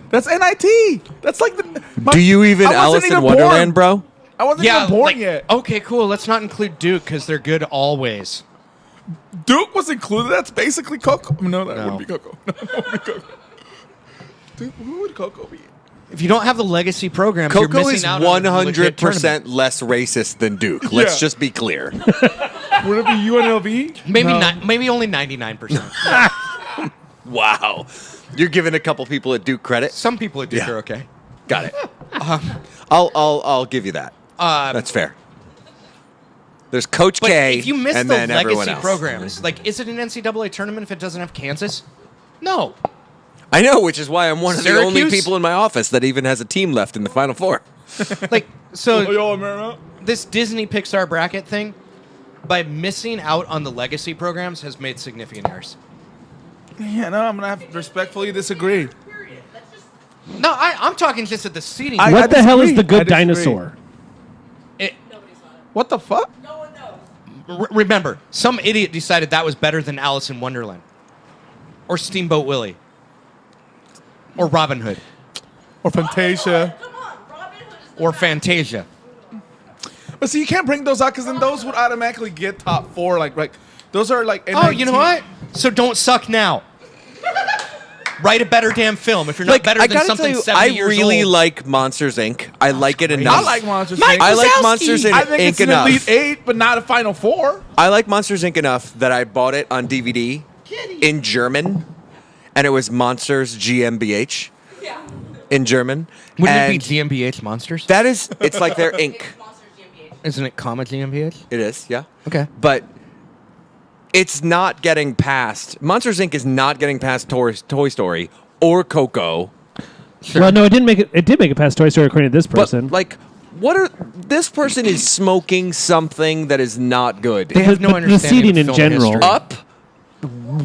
That's NIT. That's like the. Do you even I wasn't Alice in even Wonderland, born. bro? I wasn't even born yet. Okay, cool. Let's not include Duke because they're good always. Duke was included. That's basically Coco. No, that No. wouldn't be Coco. No, that wouldn't be Coco. Dude, who would Coco be? If you don't have the legacy programs, you're Coco missing is out on a legit 100% tournament. less racist than Duke. Let's Yeah. just be clear. Would it be UNLV? Maybe No. not. Maybe only 99%. Wow. You're giving a couple people at Duke credit. Some people at Duke Yeah. are okay. Got it. I'll give you that. That's fair. There's Coach But K, if you miss and the then everyone legacy else. programs, like, is it an NCAA tournament if it doesn't have Kansas? No. I know, which is why I'm one of the only Syracuse? people in my office that even has a team left in the Final Four. Like, so Y'all Marymount? this Disney Pixar bracket thing, by missing out on the legacy programs, has made significant errors. Yeah, no, I'm going to have to respectfully disagree. No, I'm talking just at the seating. What the hell is disagree. the good I disagree. dinosaur? It- What the fuck? remember, some idiot decided that was better than Alice in Wonderland, or Steamboat Willie, or Robin Hood, Or Fantasia. or Fantasia. But see, you can't bring those out because then those would automatically get top 4. Like those are like. Oh, you know what? So don't suck now. Write a better damn film. If you're not better I than gotta something tell you, 70 I years really old. like Monsters Inc. I like it enough. I like Monsters Mike Inc. I like Wazowski. Monsters I think it's Inc. an enough. Elite 8, but not a Final 4. I like Monsters Inc. enough that I bought it on DVD in German, and it was Monsters GmbH in German. Wouldn't and it be GmbH Monsters? That is, it's like their Inc. Isn't it comma GmbH? It is, yeah. Okay. But it's not getting past. Monsters Inc. is not getting past Toy Story or Coco. Well, no, it didn't make it. It did make it past Toy Story according to this person. But like, what are this person is smoking something that is not good. They have no But the understanding seating of in film general. history. Up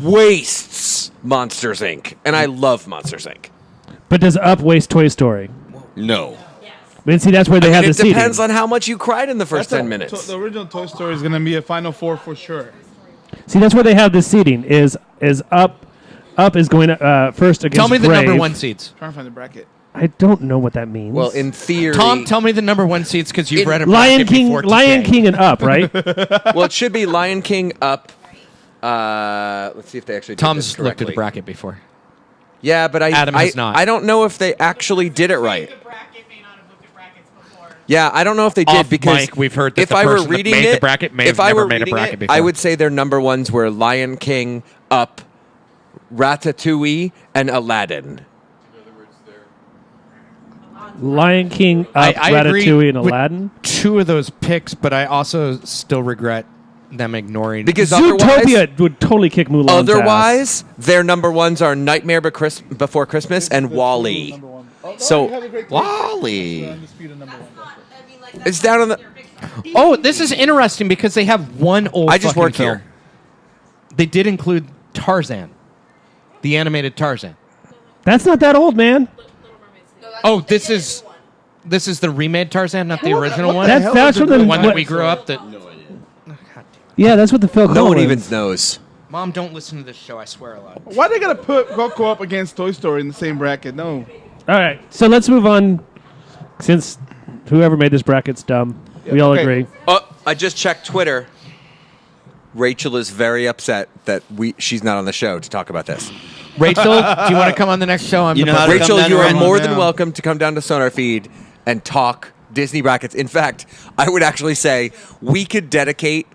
wastes Monsters Inc. And I love Monsters Inc. But does Up waste Toy Story? No. I mean, see, that's where they have the It seating. depends on how much you cried in the first 10 minutes. The original Toy Story is going to be a Final 4 for sure. See, that's where they have the seating. Is Up? Up is going first against. Tell me the Brave. number one seeds. Trying to find the bracket. I don't know what that means. Well, in theory, Tom, tell me the number one seeds because you've In read a Lion bracket King, before Lion today. King, and Up, right? well, it should be Lion King Up. Let's see if they actually did Tom's this looked at correctly. the bracket before. Yeah, but Adam has not. I don't know if they actually did it right. The bracket may not have looked at brackets before. Yeah, I don't know if they did Off because mic, we've heard that if the I were person that reading made it, the bracket may if have I never were made a reading bracket it, before. I would say their number ones were Lion King, Up, Ratatouille, and Aladdin. Lion King, Up, I agree Ratatouille, and with Aladdin. two of those picks, but I also still regret them ignoring. Because otherwise, Zootopia would totally kick Mulan's ass. otherwise their number ones are Nightmare Before Christmas and Wall-E. So Wally. it's down on the. Oh, this is interesting because they have one old. I just fucking work film. here. They did include Tarzan, the animated Tarzan. That's not that old, man. Oh, this is the remade Tarzan, not the original one. That's from the the one that we grew up. That Yeah, that's what the Phil No Collins. one even knows. Mom, don't listen to this show. I swear a lot. Why they got to put Coco up against Toy Story in the same bracket? No. All right, so let's move on. Since whoever made this bracket's dumb, we all okay. agree. Oh, I just checked Twitter. Rachel is very upset that she's not on the show to talk about this. Rachel, do you want to come on the next show? I'm You the know how to perfect- Rachel, down you to are Red more One than now. welcome to come down to SonarFeed and talk Disney brackets. In fact, I would actually say we could dedicate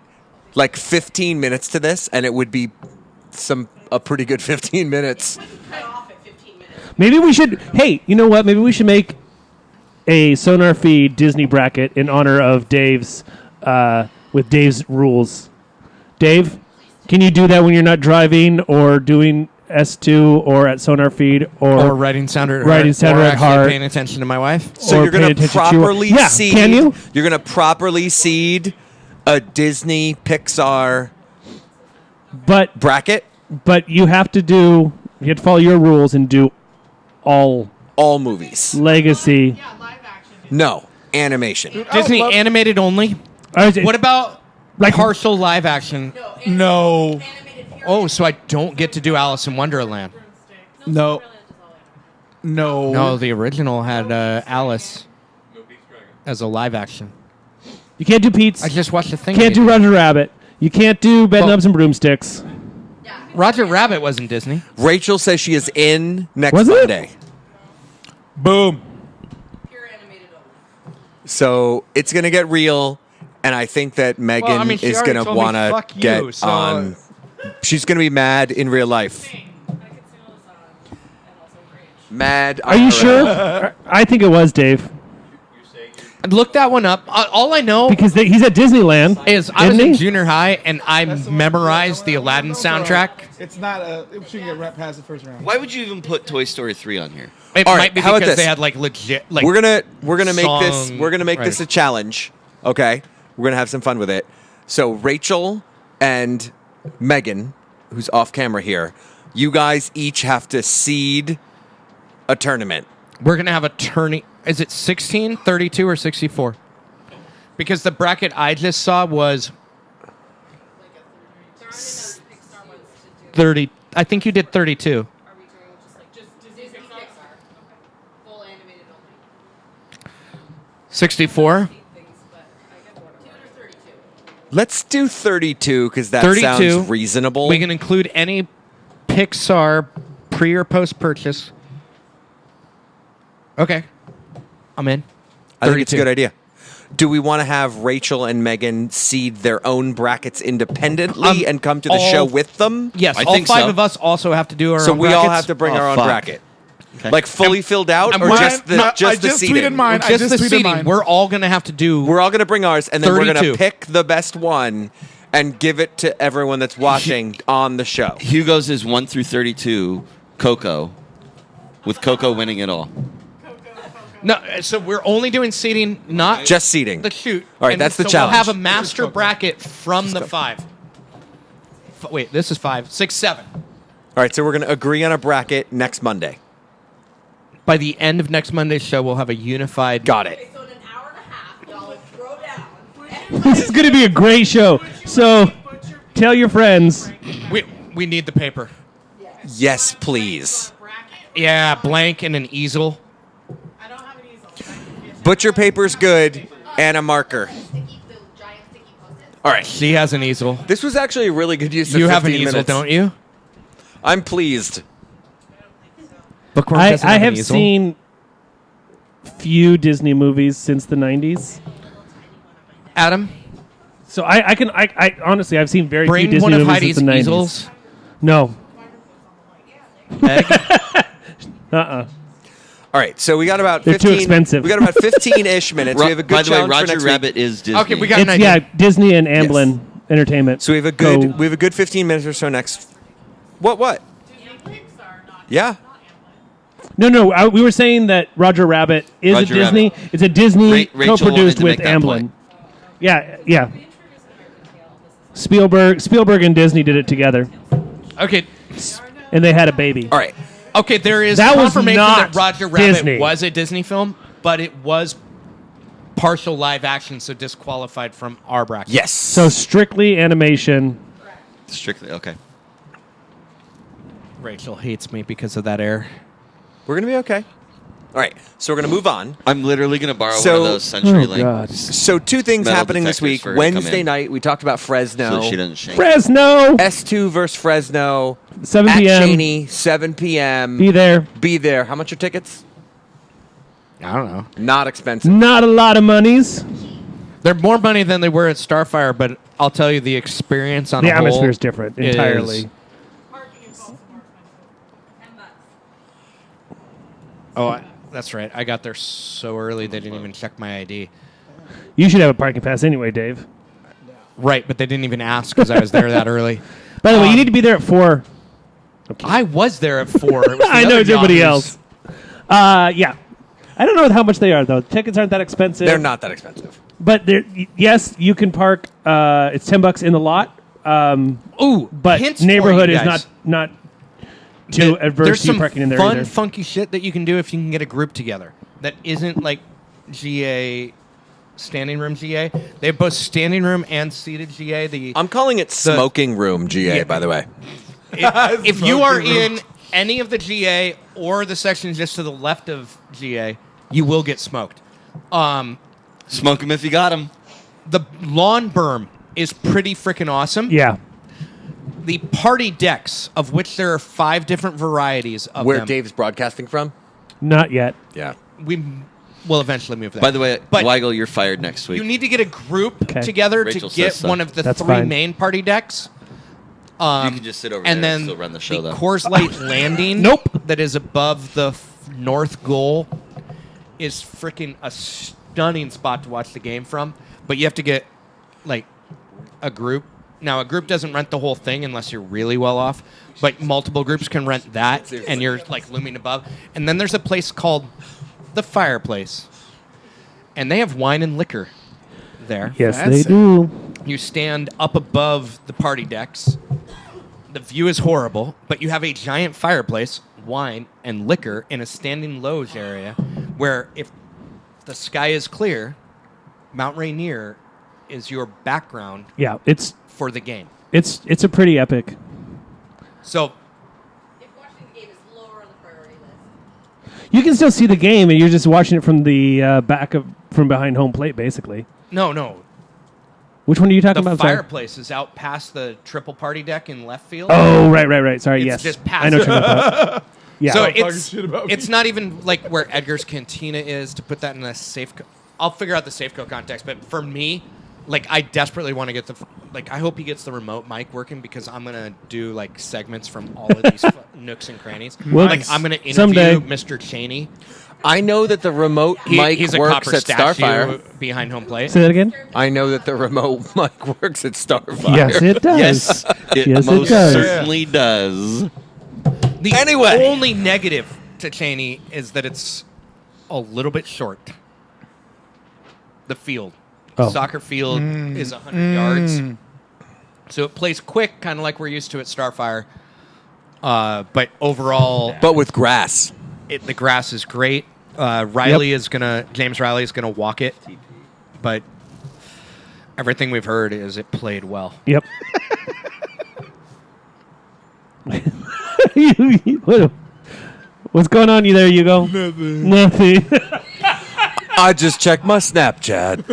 like 15 minutes to this, and it would be a pretty good 15 minutes. Cut off at 15 minutes. Maybe we should. Hey, you know what? Maybe we should make a Sonar Feed Disney bracket in honor of Dave's with Dave's rules. Dave, can you do that when you're not driving or doing S2 or at Sonar Feed or writing sounder at Writing heart, sounder or at actually heart. paying attention to my wife. So Or you're going paying to attention to your- properly Yeah, seed. can you? You're going to properly seed a Disney Pixar But bracket. you have to follow your rules and do all All movies. legacy. Yeah, live action. No animation. Disney animated only. What about Like- partial live action? No. Animated period. Oh, so I don't get to do Alice in Wonderland. No. No. No, the original had Alice as a live action. You can't do Pete's. I just watched the thing. Can't do Roger Rabbit. You can't do bed nubs and broomsticks. Roger Rabbit wasn't Disney. Rachel says she is in next Was it? Monday. Boom. Pure animated only. So it's going to get real, and I think that Megan Well, I mean, she is already going to told me, want to "Fuck you," get so- on. She's going to be mad in real life. I could see Lozon and also Rage. Mad. Are you IRL. sure? I think it was Dave Look that one up. All I know because he's at Disneyland. is I was Isn't in he? junior high and I memorized the Aladdin soundtrack. It's not a. It shouldn't get right past the first round. Why would you even put Toy Story 3 on here? It All might right, be how about because this? they had like legit like We're gonna make this. song We're gonna make this writers. a challenge. Okay. We're gonna have some fun with it. So Rachel and Megan, who's off camera here, you guys each have to seed a tournament. We're going to have a tourney. Is it 16, 32 or 64? Because the bracket I just saw was There aren't enough Pixar ones to do. 30. I think you did 32. Are we doing just Disney Pixar? Okay. Full animated only. 64. Things, but I get bored of it. 32. Let's do 32 because that 32. sounds reasonable. We can include any Pixar pre or post purchase. Okay. I'm in. I think it's a 32. good idea. Do we want to have Rachel and Megan seed their own brackets independently and come to the all- show with them? Yes, I all think five so. of us also have to do our So own we all brackets. have to bring Oh, our own fuck. bracket. Okay. Like fully filled out and or mine- just the, no, I just the just seating? tweeted mine. I Just just the tweeted seating. mine. We're all going to have to do. We're all going to bring ours, and then we're going 32. to pick the best one and give it to everyone that's watching on the show. Hugo's is 1 through 32, Coco, with Coco winning it all. No, so we're only doing seating, not Just seating. the shoot. All right, And that's the so challenge. We'll have a master bracket from the five. Wait, this is 5, 6, 7. All right, so we're going to agree on a bracket next Monday. By the end of next Monday's show, we'll have a unified. Got it. Okay, so in an hour and a half, y'all would throw down. This is going to be a great show. So tell your friends. We need the paper. Yes, please. Yeah, blank and an easel. I don't have an easel. Butcher paper's good and a marker. Sticky, the giant sticky post-its. All right. She has an easel. This was actually a really good use of You have an 15 easel, minutes. don't you? I'm pleased. Bookworm I doesn't an have easel. seen few Disney movies since the 90s. Adam, So I honestly, I've seen very few bring Disney one of movies Heidi's since the 90s. easels. No. Egg. Uh-uh. All right, so we got about They're 15. too expensive. We got about 15-ish minutes. We have a good By the way, challenge for Roger next week. Rabbit is Disney. Okay, we got an It's, idea. yeah, Disney and Amblin Entertainment. So we have a good 15 minutes or so next. What? Pixar, not Yeah. No, we were saying that Roger Rabbit is Roger a Disney. Rabbit. It's a Disney Rachel co-produced wanted to with make that Amblin. point. Yeah. Spielberg and Disney did it together, Okay, and they had a baby. All right. okay. There is That was confirmation not that Roger Rabbit Disney. was a Disney film, but it was partial live action, so disqualified from our bracket. Yes. So strictly animation. Strictly, okay. Rachel hates me because of that error. we're going to be okay. All right, so we're going to move on. I'm literally going to borrow So- one of those Century Oh, Link God. So two things Metal happening this detectors week. for her to come Wednesday in. night, we talked about Fresno. so she doesn't shake. Fresno, S2 versus Fresno. 7 At p.m. Cheney, 7 p.m. Be there. Be there. How much are tickets? I don't know. Not expensive. Not a lot of monies. They're more money than they were at Starfire, but I'll tell you the experience on The a whole atmosphere is different is- entirely. Parking is also more expensive. $10. Oh, that's right. I got there so early they didn't even check my ID. You should have a parking pass anyway, Dave. Right, but they didn't even ask because I was there that early. By the way, you need to be there at 4. I was there at 4. It was the I know other it's everybody yahoos. else. Yeah. I don't know how much they are though. Tickets aren't that expensive. They're not that expensive. But yes, you can park. It's $10 in the lot. Ooh, But hints for neighborhood you is guys. not too adverse There's to you some parking in there fun, either. funky shit that you can do if you can get a group together that isn't like GA standing room GA. They have both standing room and seated GA. I'm calling it smoking room GA, Yeah. by the way. If you are in any of the GA or the section just to the left of GA, you will get smoked. Smoke him if you got him. The lawn berm is pretty freaking awesome. Yeah. The party decks, of which there are 5 different varieties of Where them. Dave's broadcasting from? Not yet. Yeah. We will eventually move that. By the way, But- Weigel, you're fired next week. you need to get a group Okay. together Rachel to get says so. one of the That's 3 fine. main party decks. You can just sit over and there then and still run the show, though. Coors Light Landing, Nope. that is above the north goal, is freaking a stunning spot to watch the game from. But you have to get like a group. Now, a group doesn't rent the whole thing unless you're really well off, but multiple groups can rent that, and you're like looming above. And then there's a place called the Fireplace, and they have wine and liquor there. Yes, Fancy. they do. You stand up above the party decks. The view is horrible, but you have a giant fireplace, wine, and liquor in a standing loge area where if the sky is clear, Mount Rainier is your background Yeah, it's for the game. it's a pretty epic. So If watching the game is lower on the priority list. You can still see the game, and you're just watching it from the from behind home plate, basically. no. Which one are you talking The about? Sorry. fireplace is out past the triple party deck in left field. Oh, right. Sorry, It's yes. just I know what you're talking about. Yeah. So talking it's shit about me. it's not even like where Edgar's Cantina is to put that in a safe. I'll figure out the Safeco context, but for me, like I desperately want to get I hope he gets the remote mic working because I'm gonna do like segments from all of these nooks and crannies. Well, like I'm gonna interview someday. Mr. Cheney. I know that the remote mic He's a works copper at statue Starfire. behind home plate. Say that again. I know that the remote mic works at Starfire. Yes, it does. Yes, it Yes, it most does. certainly does. The Anyway. only negative to Cheney is that it's a little bit short. The field. Oh. Soccer field is 100 yards. So it plays quick, kind of like we're used to at Starfire. But overall, But with grass. the grass is great. James Riley is gonna walk it, but everything we've heard is it played well. Yep. What's going on you there, Hugo? Nothing. I just checked my Snapchat.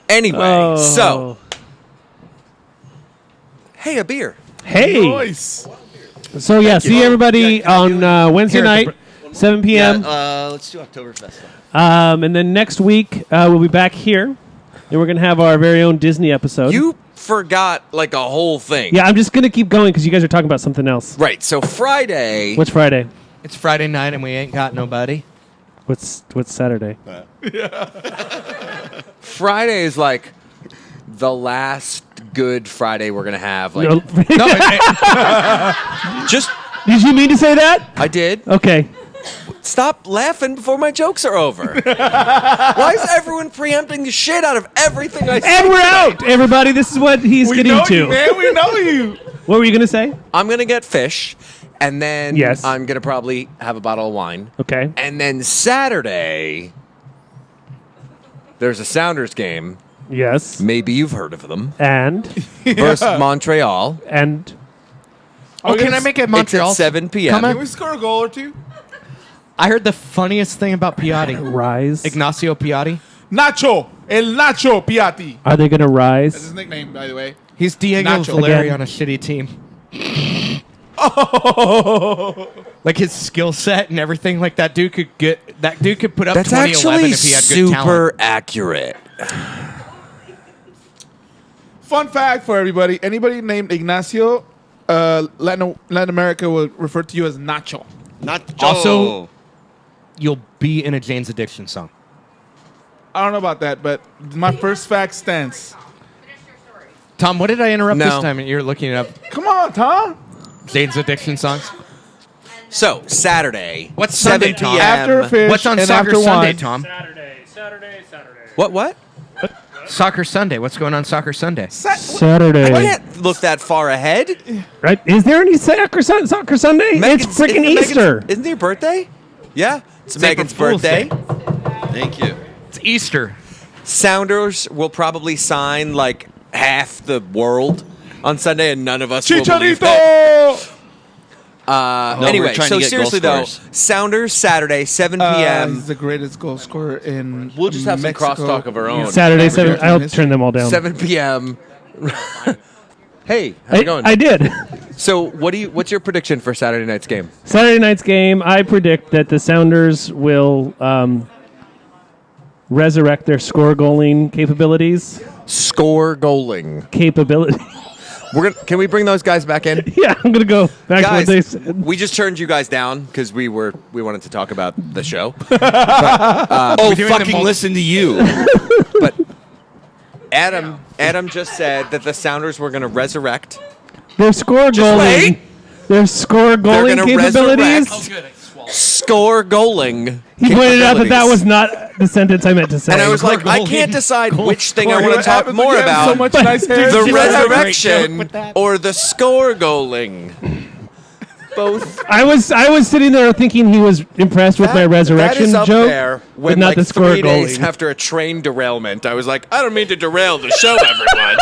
Anyway, so hey, a beer. Hey. Nice. So yeah, see everybody on Wednesday Here at night, 7 p.m. Let's do Oktoberfest. And then next week we'll be back here, and we're gonna have our very own Disney episode. You forgot like a whole thing. Yeah, I'm just gonna keep going because you guys are talking about something else. Right. So Friday. What's Friday? It's Friday night and we ain't got nobody. What's Saturday? Friday is like the last good Friday we're gonna have. Like, No. just Did you mean to say that? I did. Okay. Stop laughing before my jokes are over. Why is everyone preempting the shit out of everything I say? And we're out, everybody. This is what he's We getting know to. you, man. We know you. What were you gonna say? I'm gonna get fish, and then Yes. I'm gonna probably have a bottle of wine. Okay. And then Saturday, there's a Sounders game. Yes. Maybe you've heard of them. And Versus Montreal. Oh, can I make it Montreal? It's at 7 p.m. Come Can on. we score a goal or two? I heard the funniest thing about Piatti. rise. Ignacio Piatti. Nacho. El Nacho Piatti. Are they gonna That's rise? his nickname, by the way. He's Diego Nacho. Valeri Again. on a shitty team. Oh. Like his skill set and everything, like that dude could put up That's 2011 actually if he had good talent. super accurate. Fun fact for everybody. Anybody named Ignacio, Latin America will refer to you as Nacho. Not Also- You'll be in a Jane's Addiction song. I don't know about that, but my first fact stands. Finish your story. Tom, what did I interrupt No. this time? You're looking it up. Come on, Tom. Jane's Addiction songs. So, Saturday. What's 7 Sunday, Tom? p.m. After a fish What's on and Soccer after Sunday, wine. Tom? Saturday. What? Soccer Sunday. What's going on Soccer Sunday? I Saturday. can't look that far ahead. Right? Is there any soccer Sunday? Megan's- it's freaking Megan's- Easter. Isn't it your birthday? Yeah. It's April Megan's Fool's birthday. Day. Thank you. It's Easter. Sounders will probably sign like half the world on Sunday, and none of us will believe that. Chicharito. Anyway, trying so to get goal seriously though, scorers. Sounders Saturday 7 p.m. He's the greatest goal scorer in We'll just have Mexico. some crosstalk of our own. Saturday, Average 7. I'll history. turn them all down. 7 p.m. Hey, how's it going? I did. So, what's your prediction for Saturday night's game? Saturday night's game, I predict that the Sounders will resurrect their score goaling capabilities. Score goaling. Can we bring those guys back in? Yeah, I'm going to go back to what they Guys, said. we just turned you guys down because we wanted to talk about the show. Fucking listen to you. But Adam just said that the Sounders were going to resurrect. Their score goaling. wait. Their score They're goaling gonna capabilities. resurrect score goaling. He pointed out that capabilities. was not the sentence I meant to say. And I was like, I can't decide which thing I want to talk What more happens when you have about. So much nice hair. The You don't have- resurrection or the score goaling. Both. I was sitting there thinking he was impressed with my resurrection that is up joke, there but when, not like, the score 3 days goaling. after a train derailment, I was like, I don't mean to derail the show, everyone.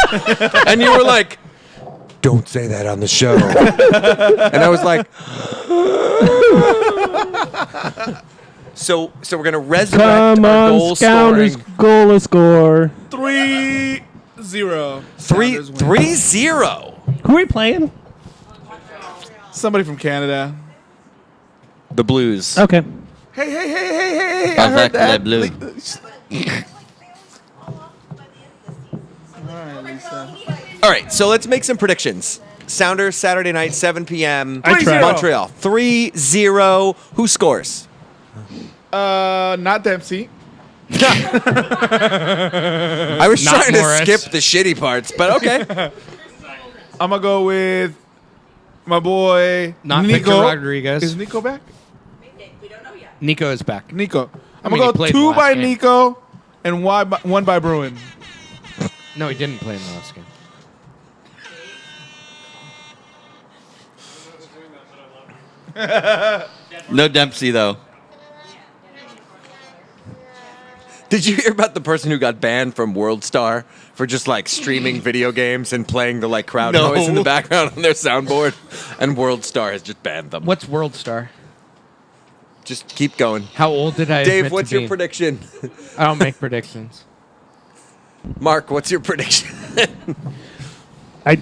And you were like, don't say that on the show. And I was like, so we're gonna resurrect Come our on, goal Scounders, scoring. goal to score. 3-0. Sounders win. 3-0. Who are we playing? Somebody from Canada. The Blues. Okay. Hey! I Avec heard that. les bleus. All right, Lisa. All right, so let's make some predictions. Sounders Saturday night, 7 p.m. I tried. Montreal 3-0. Who scores? Not Dempsey. I was Not trying Morris. to skip the shitty parts, but okay. I'm gonna go with my boy Not Nico. Victor Rodriguez. Is Nico back? We don't know yet. Nico is back. Nico. I'm mean, he gonna go played 2 the last by game. Nico and one by Bruin. No, he didn't play in the last game. No Dempsey though. Did you hear about the person who got banned from World Star for just like streaming video games and playing the like crowd No. noise in the background on their soundboard? And World Star has just banned them. What's World Star? Just keep going. How old did I Dave, admit what's to your being? prediction? I don't make predictions. Mark, what's your prediction? I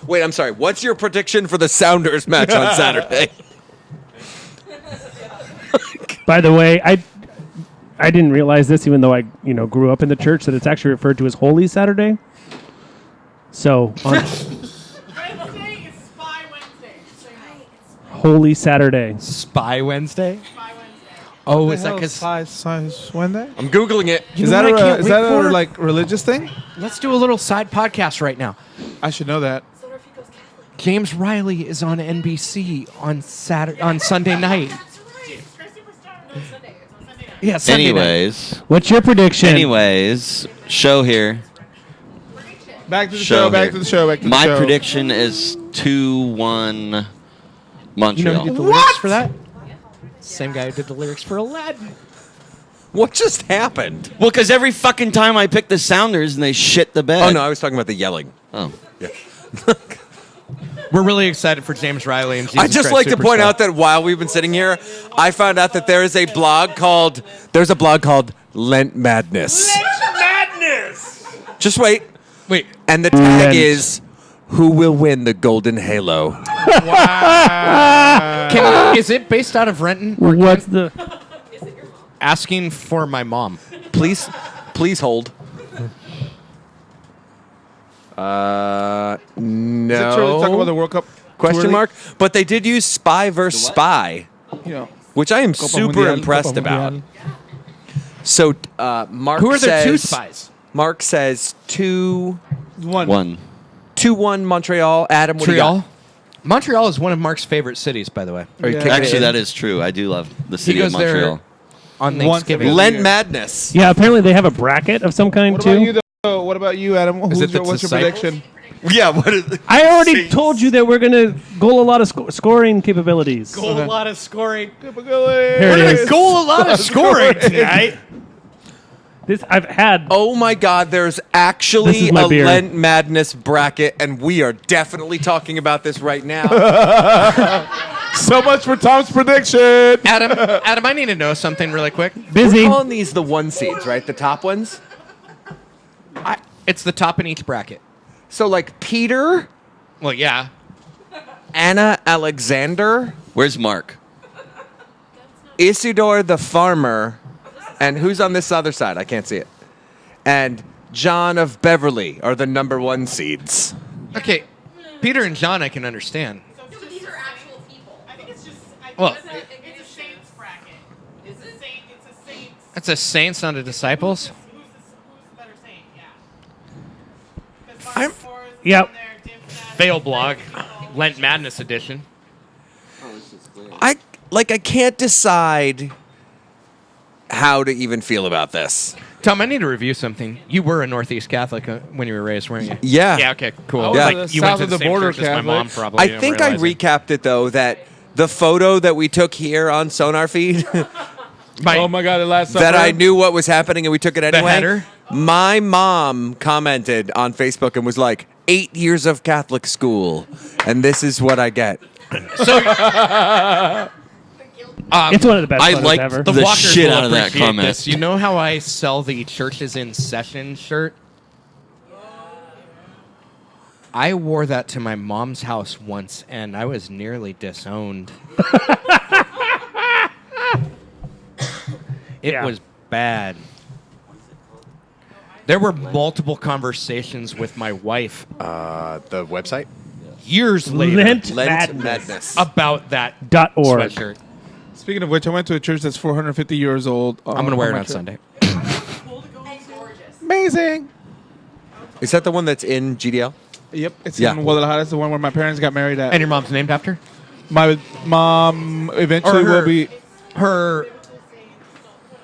Wait, I'm sorry. What's your prediction for the Sounders match on Saturday? By the way, I didn't realize this, even though I grew up in the church, that it's actually referred to as Holy Saturday. So on Wednesday is Spy Wednesday. So you know. Holy Saturday. Spy Wednesday? Spy Wednesday. Oh, is that because... size Wednesday? I'm Googling it. Is that what I a can't is wait that a for? like religious thing? Let's do a little side podcast right now. I should know that. SonarFeed goes Catholic. James Riley is on NBC on Sunday night. That's right. Chris Superstar. It's Sunday. It's on Sunday night. Yeah, Sunday night. Anyways, What's your prediction? show here. Back to the Show show. Back here. to the show. Back to the My show. prediction is 2-1 You know Montreal. who did the lyrics for that? Same guy who did the lyrics for Aladdin. What just happened? Well, because every fucking time I pick the Sounders and they shit the bed. Oh, no, I was talking about the yelling. Oh. We're really excited for James Riley and Jesus I'd just Christ like to point Superstar. out that while we've been sitting here, I found out that there's a blog called Lent Madness. Just wait. Wait, And the tag Lent. is who will win the Golden Halo? is it based out of Renton? What's the Asking for my mom. Please hold. Is it true No. to talk about the World Cup? Question tour mark? But they did use spy versus spy, league? You know, which I am Copa super Mundial, impressed Copa about. Mundial. So Mark Who are the says, two spies? Mark says 2-1 One. Montreal. Adam, what do you got? Montreal. Montreal is one of Mark's favorite cities, by the way. Are you Yeah. kicking it Actually, in? that is true. I do love the city goes of there Montreal. On Once Thanksgiving. every- Lent Madness. Yeah, apparently they have a bracket of some kind What too. about you, though? What about you, Adam? Is it the What's your disciples? prediction? Yeah, what is it? I already told you that we're gonna goal a lot of scoring capabilities. A lot of scoring. Here it is. Goal a lot of scoring tonight. This I've had. Oh my God, there's This actually is my a beer. Lent Madness bracket, and we are definitely talking about this right now. So much for Tom's prediction. Adam, I need to know something really quick. Busy. We're calling these the one seeds, right? The top ones. It's the top in each bracket. So like Peter, Well, yeah. Anna Alexander, Where's Mark? Isidore the farmer, and who's on this other side? I can't see it. And John of Beverly are the number one seeds. Okay, Peter and John I can understand. No, but these are actual people. I think it's just. Well- It's a saints bracket. It's a saint. It's a saints. That's a saints, not a disciples. Who's the better saint? Yeah. I'm- Because Mark IV is Yep. on there, Dipset, Fail blog, Lent Madness edition. I can't decide how to even feel about this. Tom, I need to review something. You were a Northeast Catholic when you were raised, weren't you? Yeah. Yeah. Okay. Cool. I was Yeah. a Like you went south to of the the same border church as my mom, Catholic. probably. I didn't think I realize it. recapped it though that the photo that we took here on SonarFeed Oh my God, the last that supper. I knew what was happening and we took it anyway. header? My mom commented on Facebook and was like, 8 years of Catholic school, and this is what I get. So, It's one of the best I photos liked ever. the The walkers shit will out of that appreciate comment. this. You know how I sell the churches in session shirt? I wore that to my mom's house once, and I was nearly disowned. It Yeah. was bad. There were multiple conversations with my wife The website? years later Lent Lent Madness. Madness. about that .org. sweatshirt. Speaking of which, I went to a church that's 450 years old. I'm going to wear it my on trip. Sunday. Gorgeous. Amazing. Is that the one that's in GDL? Yep, it's Yeah. in Guadalajara. It's the one where my parents got married at. And your mom's named after? My mom eventually Or her- will be. Her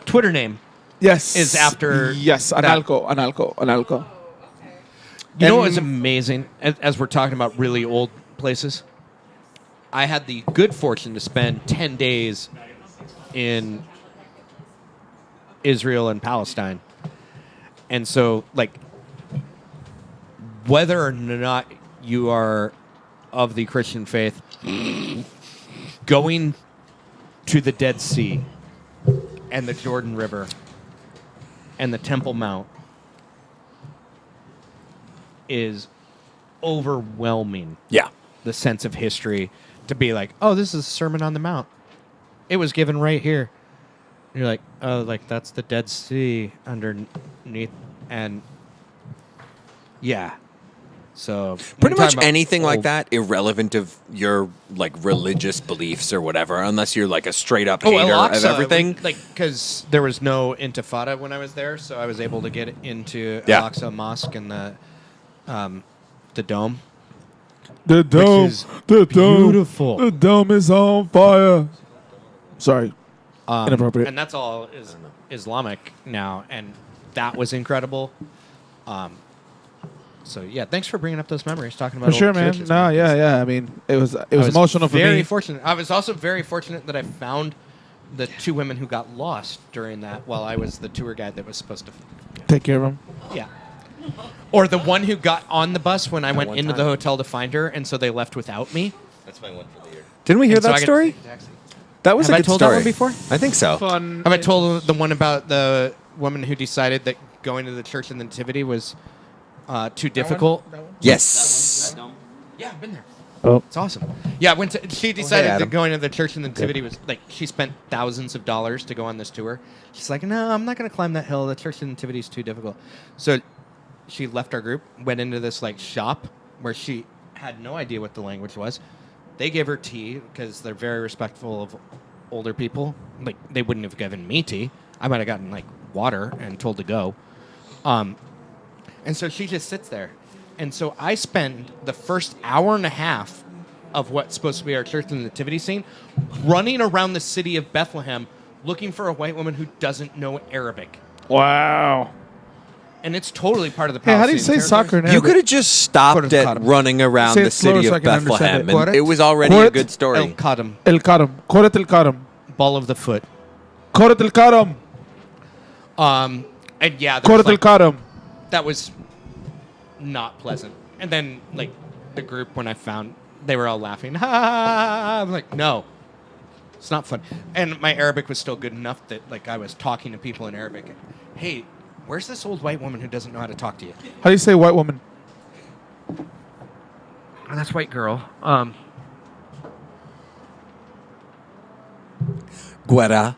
Twitter name Yes. is after Yes, that. Analco. You know And- what was amazing? As we're talking about really old places, I had the good fortune to spend 10 days in Israel and Palestine. And so, like, whether or not you are of the Christian faith, going to the Dead Sea and the Jordan River and the Temple Mount is overwhelming. Yeah. The sense of history to be like, oh, this is a Sermon on the Mount. It was given right here. And you're like, oh, like that's the Dead Sea underneath, and yeah. So Pretty when we're much talking about anything like old- that, irrelevant of your like religious beliefs or whatever, unless you're like a straight up Oh, hater of Al-Aqsa, everything. like because there was no Intifada when I was there, so I was able to get into Yeah. Al-Aqsa Mosque and the dome. The dome. is The dome. beautiful. The dome is on fire. Sorry. Inappropriate. And that's all is Islamic now, and that was incredible. So yeah, thanks for bringing up those memories, talking about For sure, old man. churches, No, yeah. I mean, it was emotional for very me. fortunate. I was also very fortunate that I found the two women who got lost during that while I was the tour guide that was supposed to. Take care of them. Yeah. Or the one who got on the bus when I went one into time. the hotel to find her, and so they left without me. That's my one for the year. Didn't we hear And so I that got to story? take a taxi. That was Have a I good told that story. one before? I think so. Fun. Have I told the one about the woman who decided that going to the Church of the Nativity was too difficult? Yes. Yeah, I've been there. Oh, It's awesome. Yeah, I went to, she decided that Adam. going to the Church of the Nativity was like she spent thousands of dollars to go on this tour. She's like, no, I'm not going to climb that hill. The Church of the Nativity is too difficult. So she left our group, went into this like shop where she had no idea what the language was. They gave her tea because they're very respectful of older people. Like they wouldn't have given me tea. I might have gotten like water and told to go. And so she just sits there. And so I spend the first hour and a half of what's supposed to be our Church of the Nativity scene running around the city of Bethlehem looking for a white woman who doesn't know Arabic. Wow. And it's totally part of the Hey, how do you Palestinian say soccer in You Arabic? could have just stopped Quarter at Qadam. running around Say the it slower city so I of can understand Bethlehem, it. and it was already a Quarter- good story. El Qadam, El Karam. Koret El Karam. ball of the foot. Koret El Karam. And yeah, there was, Koret El like, Karam. that was not pleasant. And then, like, the group, when I found they were all laughing. Ha, ha, ha. I'm like, no, it's not fun. And my Arabic was still good enough that like I was talking to people in Arabic. Hey, where's this old white woman who doesn't know how to talk to you? How do you say white woman? Oh, that's white girl. Guerra.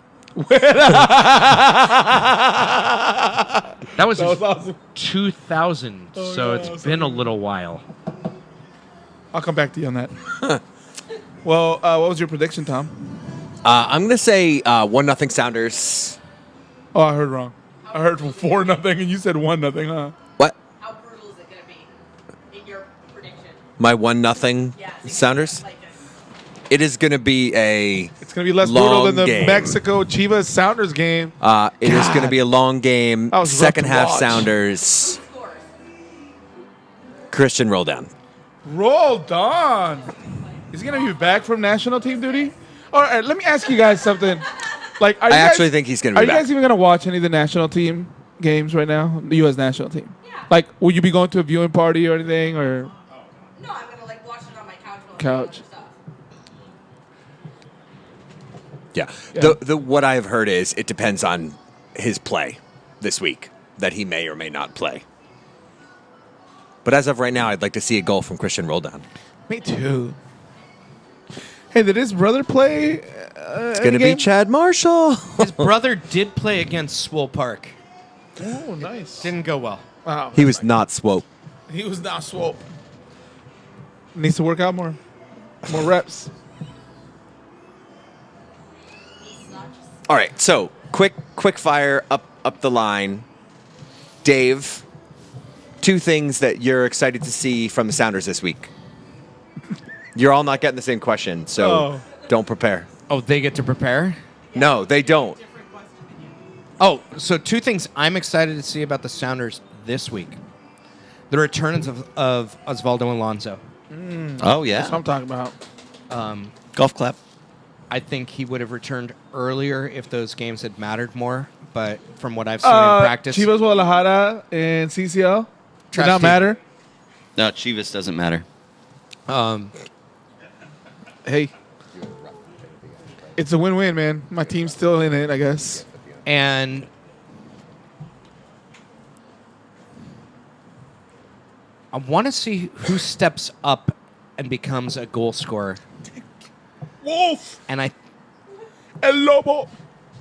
That was awesome. 2000, so it's been a little while. I'll come back to you on that. Well, what was your prediction, Tom? I'm going to say 1-0 Sounders. Oh, I heard wrong. I heard 4-0, and you said 1-0, huh? What? How brutal is it going to be in your prediction? My 1-0 Yes. Sounders? Like It is going to be a It's going to be less brutal long than the game. Mexico Chivas Sounders game. It is going to be a long game. That was rough Second to half watch. Sounders. scores. Christian roll down. Roll on. Is he going to be back from national team duty? All right, let me ask you guys something. Like, are you I guys, actually think he's going to Are be you back. guys even going to watch any of the national team games right now? The U.S. national team? Yeah. Like, will you be going to a viewing party or anything? Or No, I'm going to like watch it on my couch. While Couch. I'm doing other stuff. Yeah. The what I've heard is it depends on his play this week that he may or may not play. But as of right now, I'd like to see a goal from Christian Roldan. Me too. Hey, did his brother play? It's going to be Chad Marshall. His brother did play against Swole Park. Oh, nice. Didn't go well. Wow. He was not swope. He was not swope. Needs to work out more. More reps. All right, so quick fire up the line. Dave, 2 things that you're excited to see from the Sounders this week. You're all not getting the same question, so don't prepare. Oh, they get to prepare? No, they don't. Oh, so 2 things I'm excited to see about the Sounders this week. The returns of Osvaldo Alonso. Oh, That's what yeah. I'm talking about. Golf clap. I think he would have returned earlier if those games had mattered more. But from what I've seen in practice, Chivas Guadalajara and CCL did Trash not team. matter. No, Chivas doesn't matter. Hey, it's a win-win, man. My team's still in it, I guess. and I want to see who steps up and becomes a goal scorer. Wolf, And El Lobo.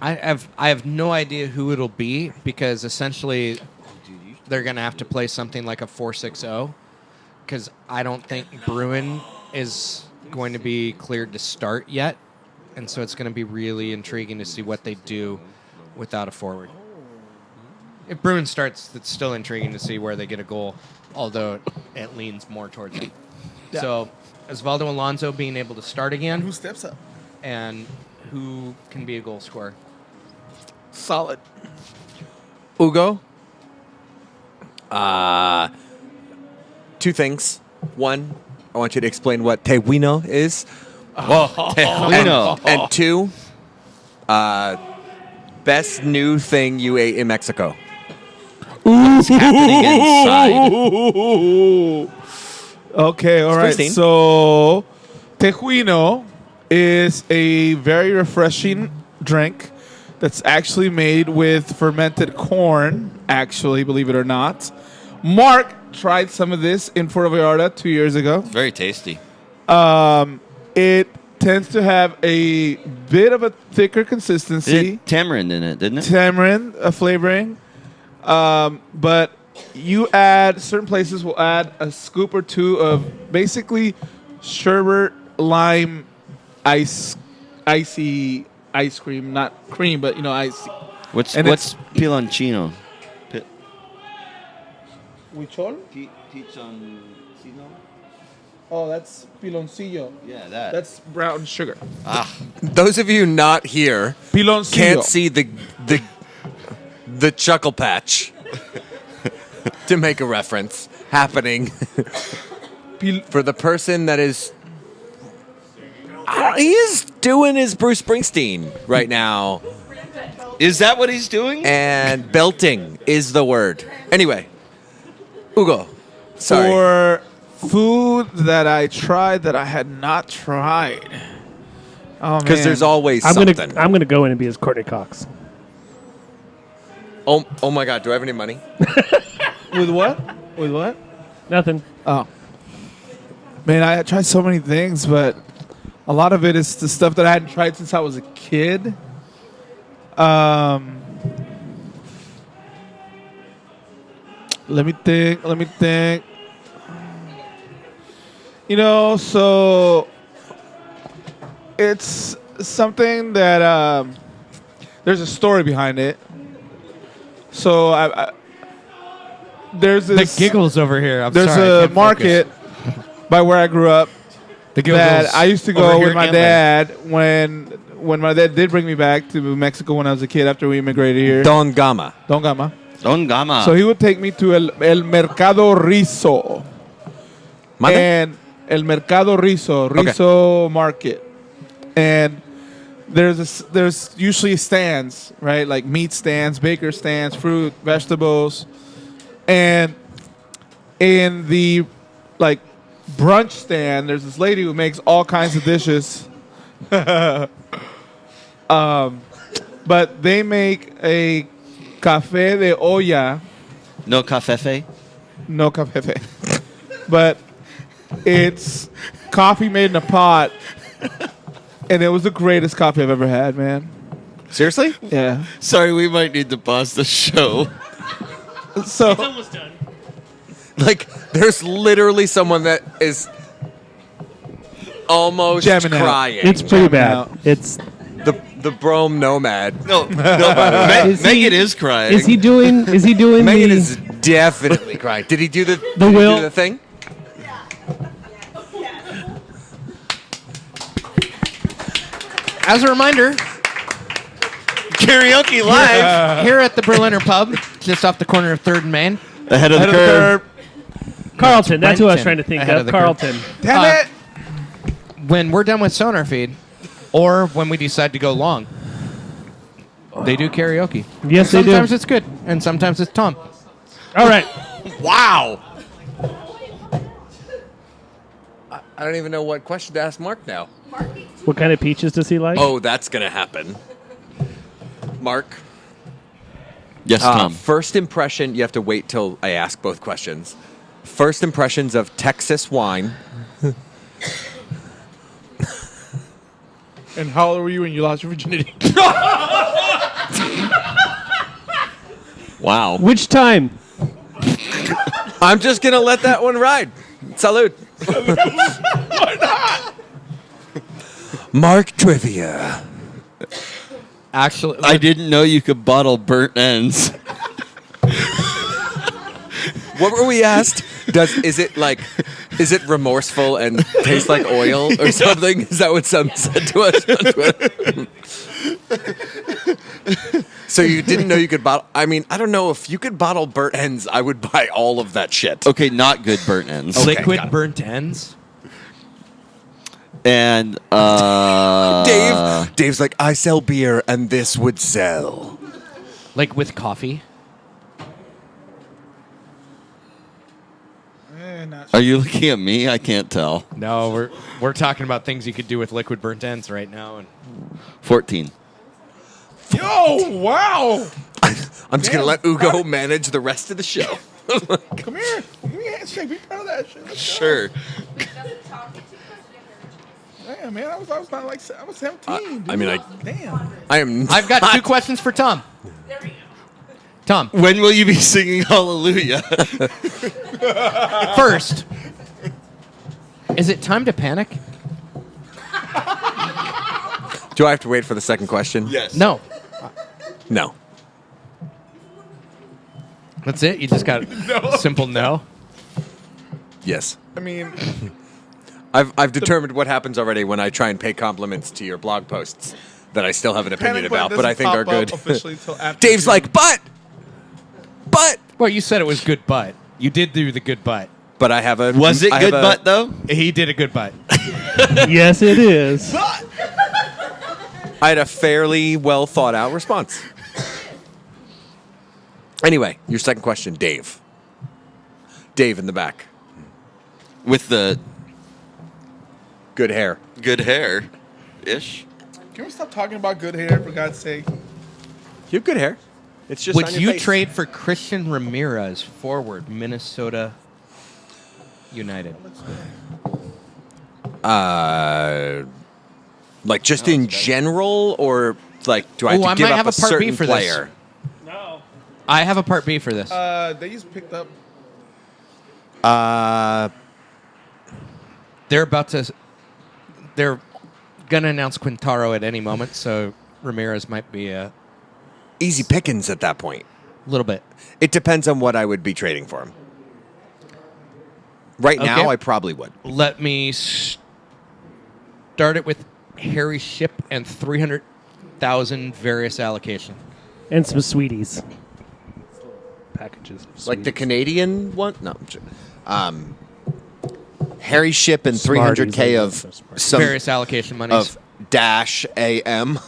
I have no idea who it'll be because essentially they're going to have to play something like a 4-6-0 because I don't think Bruin is going to be cleared to start yet. And so it's going to be really intriguing to see what they do without a forward. If Bruin starts, it's still intriguing to see where they get a goal, although it leans more towards him. Yeah. So Osvaldo Alonso being able to start again Who steps up? and who can be a goal scorer. Solid. Hugo? 2 things. 1, I want you to explain what tehuino is. Tejuino. And 2, best new thing you ate in Mexico. What's happening inside? Okay, all right. Springsteen. So, tejuino is a very refreshing drink that's actually made with fermented corn, actually, believe it or not. Mark tried some of this in Puerto Vallarta 2 years ago. Very tasty. It tends to have a bit of a thicker It consistency. had tamarind in it, didn't it? Tamarind flavoring. But you add, certain places will add a scoop or 2 of basically sherbet lime icy ice cream, not cream, but icy. What's And what's piloncino? Huichol? Oh, that's piloncillo. Yeah, that. That's brown sugar. Those of you not here Piloncillo. can't see the chuckle patch to make a reference happening for the person that is. He is doing his Bruce Springsteen right now, Is that what he's doing? and belting is the word. Anyway, Hugo, sorry. Food that I tried that I had not tried. Oh, Because man. there's always I'm something. gonna go in and be as Courtney Cox. Oh my God, do I have any money? With what? With what? Nothing. Oh. Man, I tried so many things, but a lot of it is the stuff that I hadn't tried since I was a kid. Let me think. You know, so it's something that there's a story behind it. So I there's The this giggles over here. I'm there's sorry, I a can't market focus. by where I grew up The giggles that I used to over go here with my gambling. dad when my dad did bring me back to Mexico when I was a kid after we immigrated here. Don Gama. Don Gama. Don Gama. So he would take me to El Mercado Rizo. Mande? And El Mercado Rizo Market. And there's usually stands, right? Like meat stands, baker stands, fruit, vegetables. And in the like brunch stand, there's this lady who makes all kinds of dishes. But they make a café de olla. No cafefe. No café. But it's coffee made in a pot. And it was the greatest coffee I've ever had, man. Seriously? Yeah. Sorry, we might need to pause the show. So Almost done. Like, there's literally someone that is almost Jamming out. crying. It's pretty bad. out. It's the Brome Nomad. No, Is he- Megan is crying. is he doing Megan the is definitely crying. Did he do the will- do the thing? As a reminder, karaoke live here at the Berliner Pub, just off the corner of 3rd and Main. ahead of the curve. Carlton? That's who I was trying Brenton to think ahead of. of the Carlton. damn Uh, it. When we're done with SonarFeed, or when we decide to go long, they do karaoke. Yes, they do. Sometimes it's good, and sometimes it's Tom. All right. Wow. I don't even know what question to ask Mark now. What kind of peaches does he like? Oh, that's gonna happen. Mark, Yes, Tom. first impression. You have to wait till I ask both questions. First impressions of Texas wine. And how old were you when you lost your virginity? Wow. Which time? I'm just gonna let that one ride. Salute. Why not? Mark trivia. Actually, I didn't know you could bottle burnt ends. What were we asked? Is it remorseful and tastes like oil or something? Is that what some said to us on Twitter? So you didn't know you could bottle? I mean, I don't know if you could bottle burnt ends. I would buy all of that shit. Okay, not good burnt ends. Okay, liquid got it. burnt ends. And Dave's like, I sell beer and this would sell. Like with coffee. Are you looking at me? I can't tell. No, we're talking about things you could do with liquid burnt ends right now. And 14. Yo, wow. I'm just gonna let Hugo manage the rest of the show. Come here. Give me a handshake. Be proud of that shit. Let's Sure. go. Damn, man. I was not like I was 17. I mean, Damn. I am. I've got not- 2 questions for Tom. There we go. Tom, When will you be singing Hallelujah? first, is it time to panic? Do I have to wait for the second question? Yes. No. No. That's it? You just got a simple no? Yes. I mean, I've determined what happens already when I try and pay compliments to your blog posts that I still have an opinion panic button about, but I doesn't think are pop up good. officially till after Dave's June. like, but Well, you said it was good butt. You did do the good butt. I have a. Was it I good have a- butt, though? He did a good butt. Yes, it is. I had a fairly well thought out response. Anyway, your second question, Dave. Dave in the back. with the Good hair. good hair, ish. Can we stop talking about good hair, for God's sake? You have good hair. It's just Would on your you face. trade for Christian Ramirez, forward, Minnesota United? Like just in general, or like do I have Ooh, to I give might up have a a Part B certain for this. player? No. I have a Part B for this. They just picked up. They're gonna announce Quintaro at any moment, so Ramirez might be a Easy pickings at that point. little bit. It depends on what I would be trading for him. Right now, Okay. I probably would. Let me start it with Harry Ship and 300,000 various allocation. And some sweeties. Packages. Of Like the sweeties. Canadian one? No. I'm sure. Harry Ship and Smarties, 300K I of love Smarties. some Various allocation monies. of dash AM.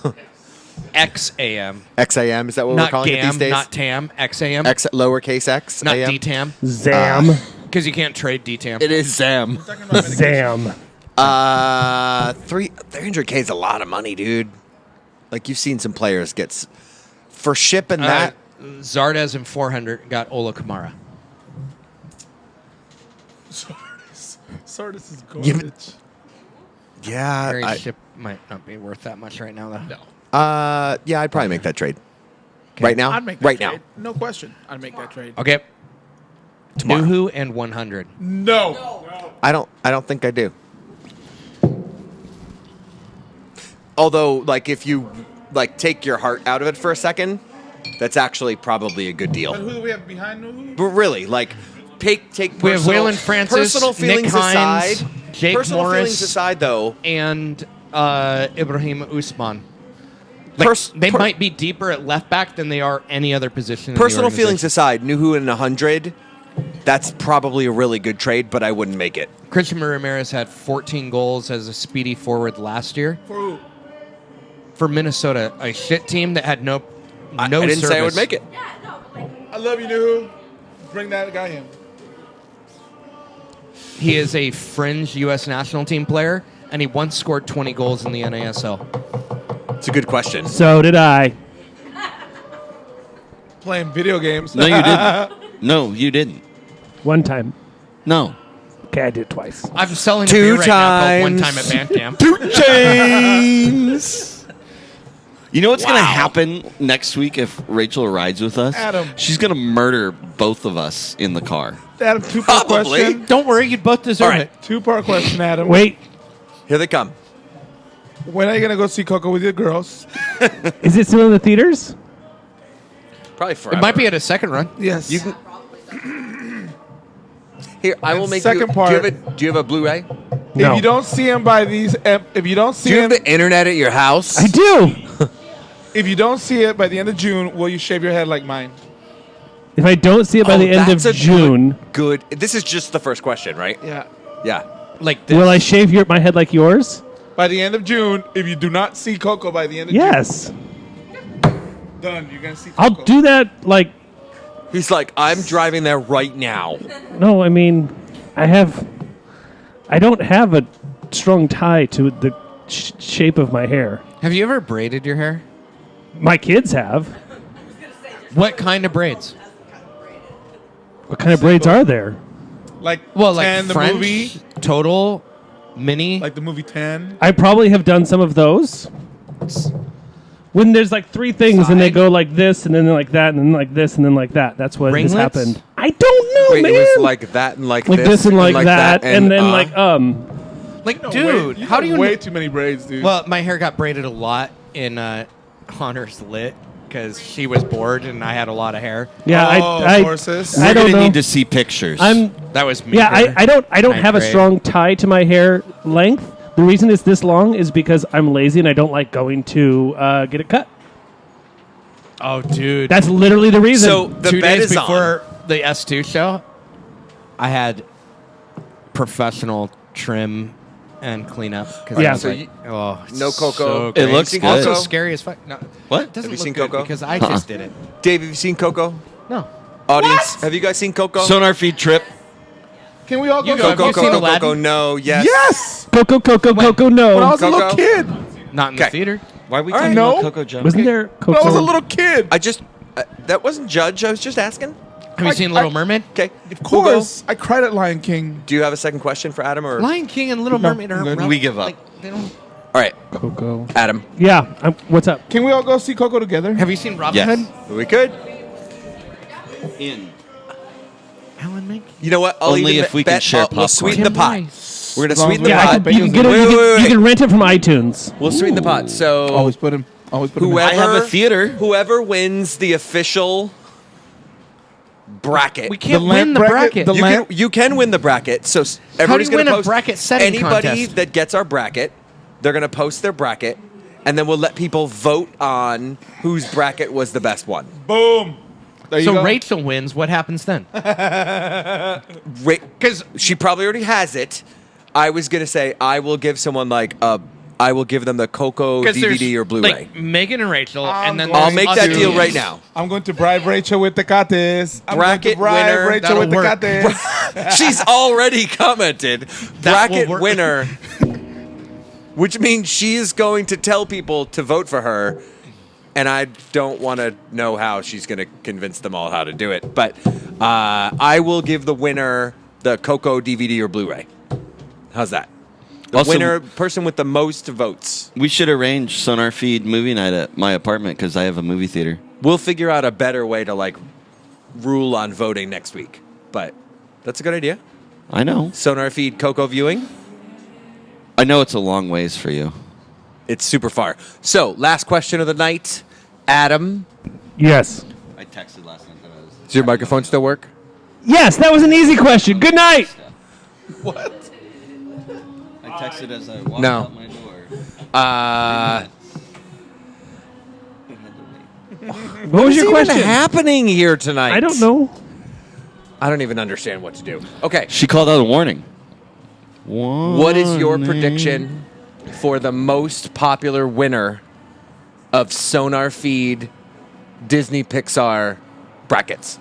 XAM. XAM, is that what we're Not calling it these GAM, days? not TAM. XAM. X, lowercase x? not AM? DTAM. Zam. Because you can't trade DTAM. It is Zam. Zam. 300K is a lot of money, dude. Like you've seen some players get for shipping that. Zardes and 400 got Ola Kamara. Sardis is Yeah, garbage. Yeah, Harry I, Ship might not be worth that much right now, though. No. yeah, I'd probably make that trade. Right now, I'd make that right trade. No question. I'd make that trade. Okay. Tomorrow. Nuhu and 100. No. now. I don't think I do. Although, like, if you like take your heart out of it for a second, that's actually probably a good But deal. who do we have behind Nuhu? But really, like, take We have personal, Waylon Francis, personal Nick feelings Hines, aside. Jake Personal Morris. feelings aside, though, And Ibrahim Usman. Pers- They per- might be deeper at left back than they are any other position. personal in the feelings organization. aside, Nuhu and 100, that's probably a really good trade, but I wouldn't make it. Christian Ramirez had 14 goals as a speedy forward last year For who? for Minnesota, a shit team that had no I didn't service. say I would make it. Yeah, no, but like, I love you, Nuhu. Bring that guy in. He is a fringe U.S. national team player, and he once scored 20 goals in the NASL. It's a good question. So did I. Playing video games. No, you didn't. No, you didn't. One time. No. Okay, I did it twice. I'm selling a Two beer right now called One Time times. at Bandcamp. James. You know what's going to happen next week if Rachel rides with us? Adam. She's going to murder both of us in the car. Adam, two-part Probably. question. Don't worry, you'd both deserve All right. it. Two-part question, Adam. Wait, Here they come. When are you going to go see Coco with your girls? is it still in the theaters? Probably forever. It might be at a second run. Yes. You can. Here, I will And make second you. part- Do you have a Blu-ray? No. If you don't see him by these, if you don't see Do you him, have the internet at your house? I do. if you don't see it by the end of June, will you shave your head like mine? If I don't see it by Oh, the end of that's a June, Good. This is just the first question, right? Yeah. Yeah. Like this. will I shave my head like yours? By the end of June, if you do not see Coco by the end of Yes. June, done. You're gonna see Coco. I'll do that. Like, He's like, I'm driving there right now. no, I mean, I don't have a strong tie to the shape of my hair. Have you ever braided your hair? My kids have. What kind of braids? What kind of braids are there? Like Well, like 10, the French, movie, total, mini. like the movie 10. I probably have done some of those. When there's like three things and they Side. go like this and then like that and then like this and then like that. That's what has Ringlets? happened. I don't know, Wait, man. it was like that and like this and like that and then like like, No, dude, way, how do you? way too many braids, dude? Well, my hair got braided a lot in Honors Lit because she was bored and I had a lot of hair. yeah, I horses. I We're don't going to know. need to see pictures. That was me. Yeah, I don't Ninth have a grade. strong tie to my hair length. The reason it's this long is because I'm lazy and I don't like going to get it cut. Oh, dude. That's literally the reason. So the 2 bet days is before on. the S2 show, I had professional trim and cleanup. Cause Yeah. I was So like, you- oh, it's no Coco. so It great. looks Seen good. Also Coco? scary as fuck. No, What? it doesn't Have you look seen good Coco? because I just did it. Dave, have you seen Coco? No. Audience, have you guys seen Coco? SonarFeed trip. Can we all go? You go. Have you seen Coco, Aladdin? no, yes. Yes. Coco, When I no. was a little Coco? kid. Not in the Okay. theater. Why are we All talking right. about No. Coco Jump? Wasn't there Coco? When I was a little kid. I just, that wasn't Judge. I was just asking. Have you seen Little Mermaid? Okay. Of course, I cried at Lion King. Do you have a second question for Adam? Or Lion King and Little Mermaid are good. rough. We give up. Like, they don't. All right, Coco. Adam. Yeah. What's up? Can we all go see Coco together? Have you seen Robin Yes. Hood? We could. In. Alan Mink? You know what? I'll Only even if we can bet share We'll popcorn. sweeten the Tim pot. Rice. We're gonna As long sweeten as the we Yeah, have pot. you can get it. Wait, You wait, can, wait. you can rent it from iTunes. We'll sweeten the pot. So Always put him. whoever I have a theater. whoever wins the official bracket. We can't The win the lamp bracket. bracket, You can win the bracket. So everybody's do you going to win a post bracket setting anybody contest? that gets our bracket. They're going to post their bracket, and then we'll let people vote on whose bracket was the best one. Boom. There you So go. Rachel wins. What happens then? Because she probably already has it. I was going to say I will give someone I will give them the Coco DVD or Blu-ray. Like Megan and Rachel, I'm and then going I'll make us that two. deal right now. I'm going to bribe Rachel with Tecates. I'm Bracket going to bribe winner. Rachel with That'll work. Tecates. She's already commented. That will Bracket work. winner. Which means she is going to tell people to vote for her. And I don't want to know how she's going to convince them all how to do it. But I will give the winner the Coco DVD or Blu-ray. How's that? The Also- winner, person with the most votes. We should arrange SonarFeed movie night at my apartment because I have a movie theater. We'll figure out a better way to rule on voting next week. But that's a good idea. I know. SonarFeed Coco viewing. I know it's a long ways for you. It's super far. So, last question of the night. Adam, Yes. I texted last night that I was. does your microphone still work? Yes, that was an easy question. Good night. What? I texted as I walked No. out my door. What was your What's question? even happening here tonight? I don't know. I don't even understand what to do. Okay. She called out a warning. What is your Warning. prediction for the most popular winner of SonarFeed Disney Pixar brackets?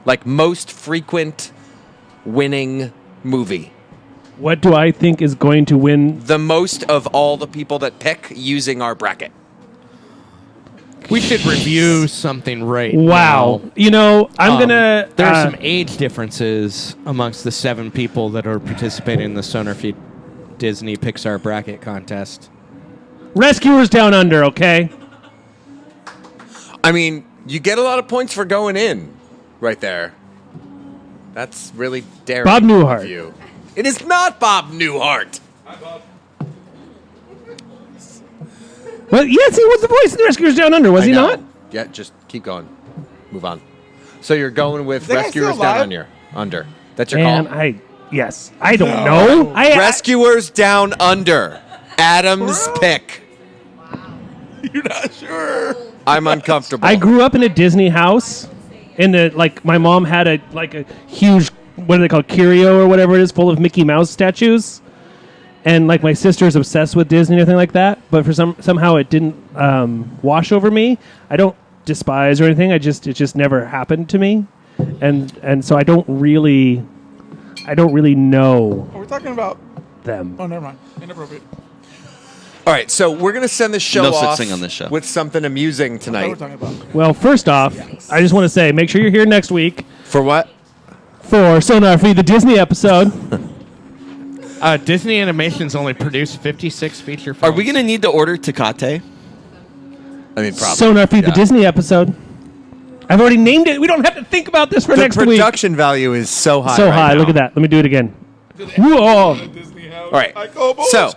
Like most frequent winning movie. What do I think is going to win? The most of all the people that pick using our bracket. We should review something right Wow. now. You know, I'm gonna. There's some age differences amongst the 7 people that are participating in the SonarFeed Disney Pixar bracket contest. Rescuers Down Under. Okay. I mean, you get a lot of points for going in right there. That's really daring. Bob Newhart. of you. It is not Bob Newhart. Well, yes, he was the voice of the Rescuers Down Under, was I he know. not? Yeah, just keep going. Move on. So you're going with That guy's Rescuers still Down alive? Under. That's your And call? yes, I don't know. Rescuers Down Under. Adam's pick. You're not sure. I'm uncomfortable. I grew up in a Disney house. My mom had a huge, what are they called, curio or whatever it is, full of Mickey Mouse statues. And my sister's obsessed with Disney or anything like that. But for somehow it didn't wash over me. I don't despise or anything. It just never happened to me. And so I don't really know We're talking about. them. Oh, never mind. Inappropriate. All right, so we're going to send this show No such off thing on this show. with something amusing That's what we're tonight. talking about. Well, first off, I just want to say, make sure you're here next week For what? for SonarFeed, the Disney episode. Disney Animations only produced 56 feature Are films. we going to need to order Tecate? I mean, probably. SonarFeed, the Yeah. Disney episode. I've already named it. We don't have to think about this for The next week. production value is so high. So right high. now. Look at that. Let me do it again. Whoa. Disney house. All right. Like, So,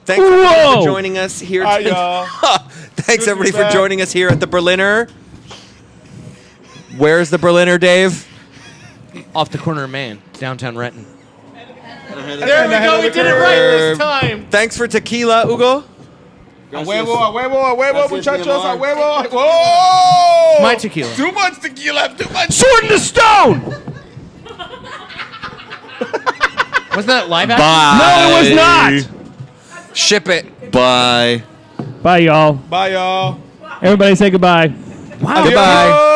thanks everybody Whoa. for joining us here. Hi, tonight. y'all. Thanks Good to everybody be for back. joining us here at the Berliner. Where's the Berliner, Dave? Off the corner of Main, downtown Renton. There we go. We did it right this time. Thanks for tequila, Hugo. A huevo, a huevo, a huevo, Gracias, muchachos, mi a amor. huevo. Whoa! My tequila. Too much tequila, too much. Sword in the Stone. Wasn't that live action? Bye. No, it was not. Ship it. Bye. Bye, y'all. Bye, y'all. Everybody say goodbye. Wow. Goodbye.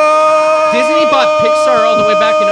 Disney bought Pixar all the way back in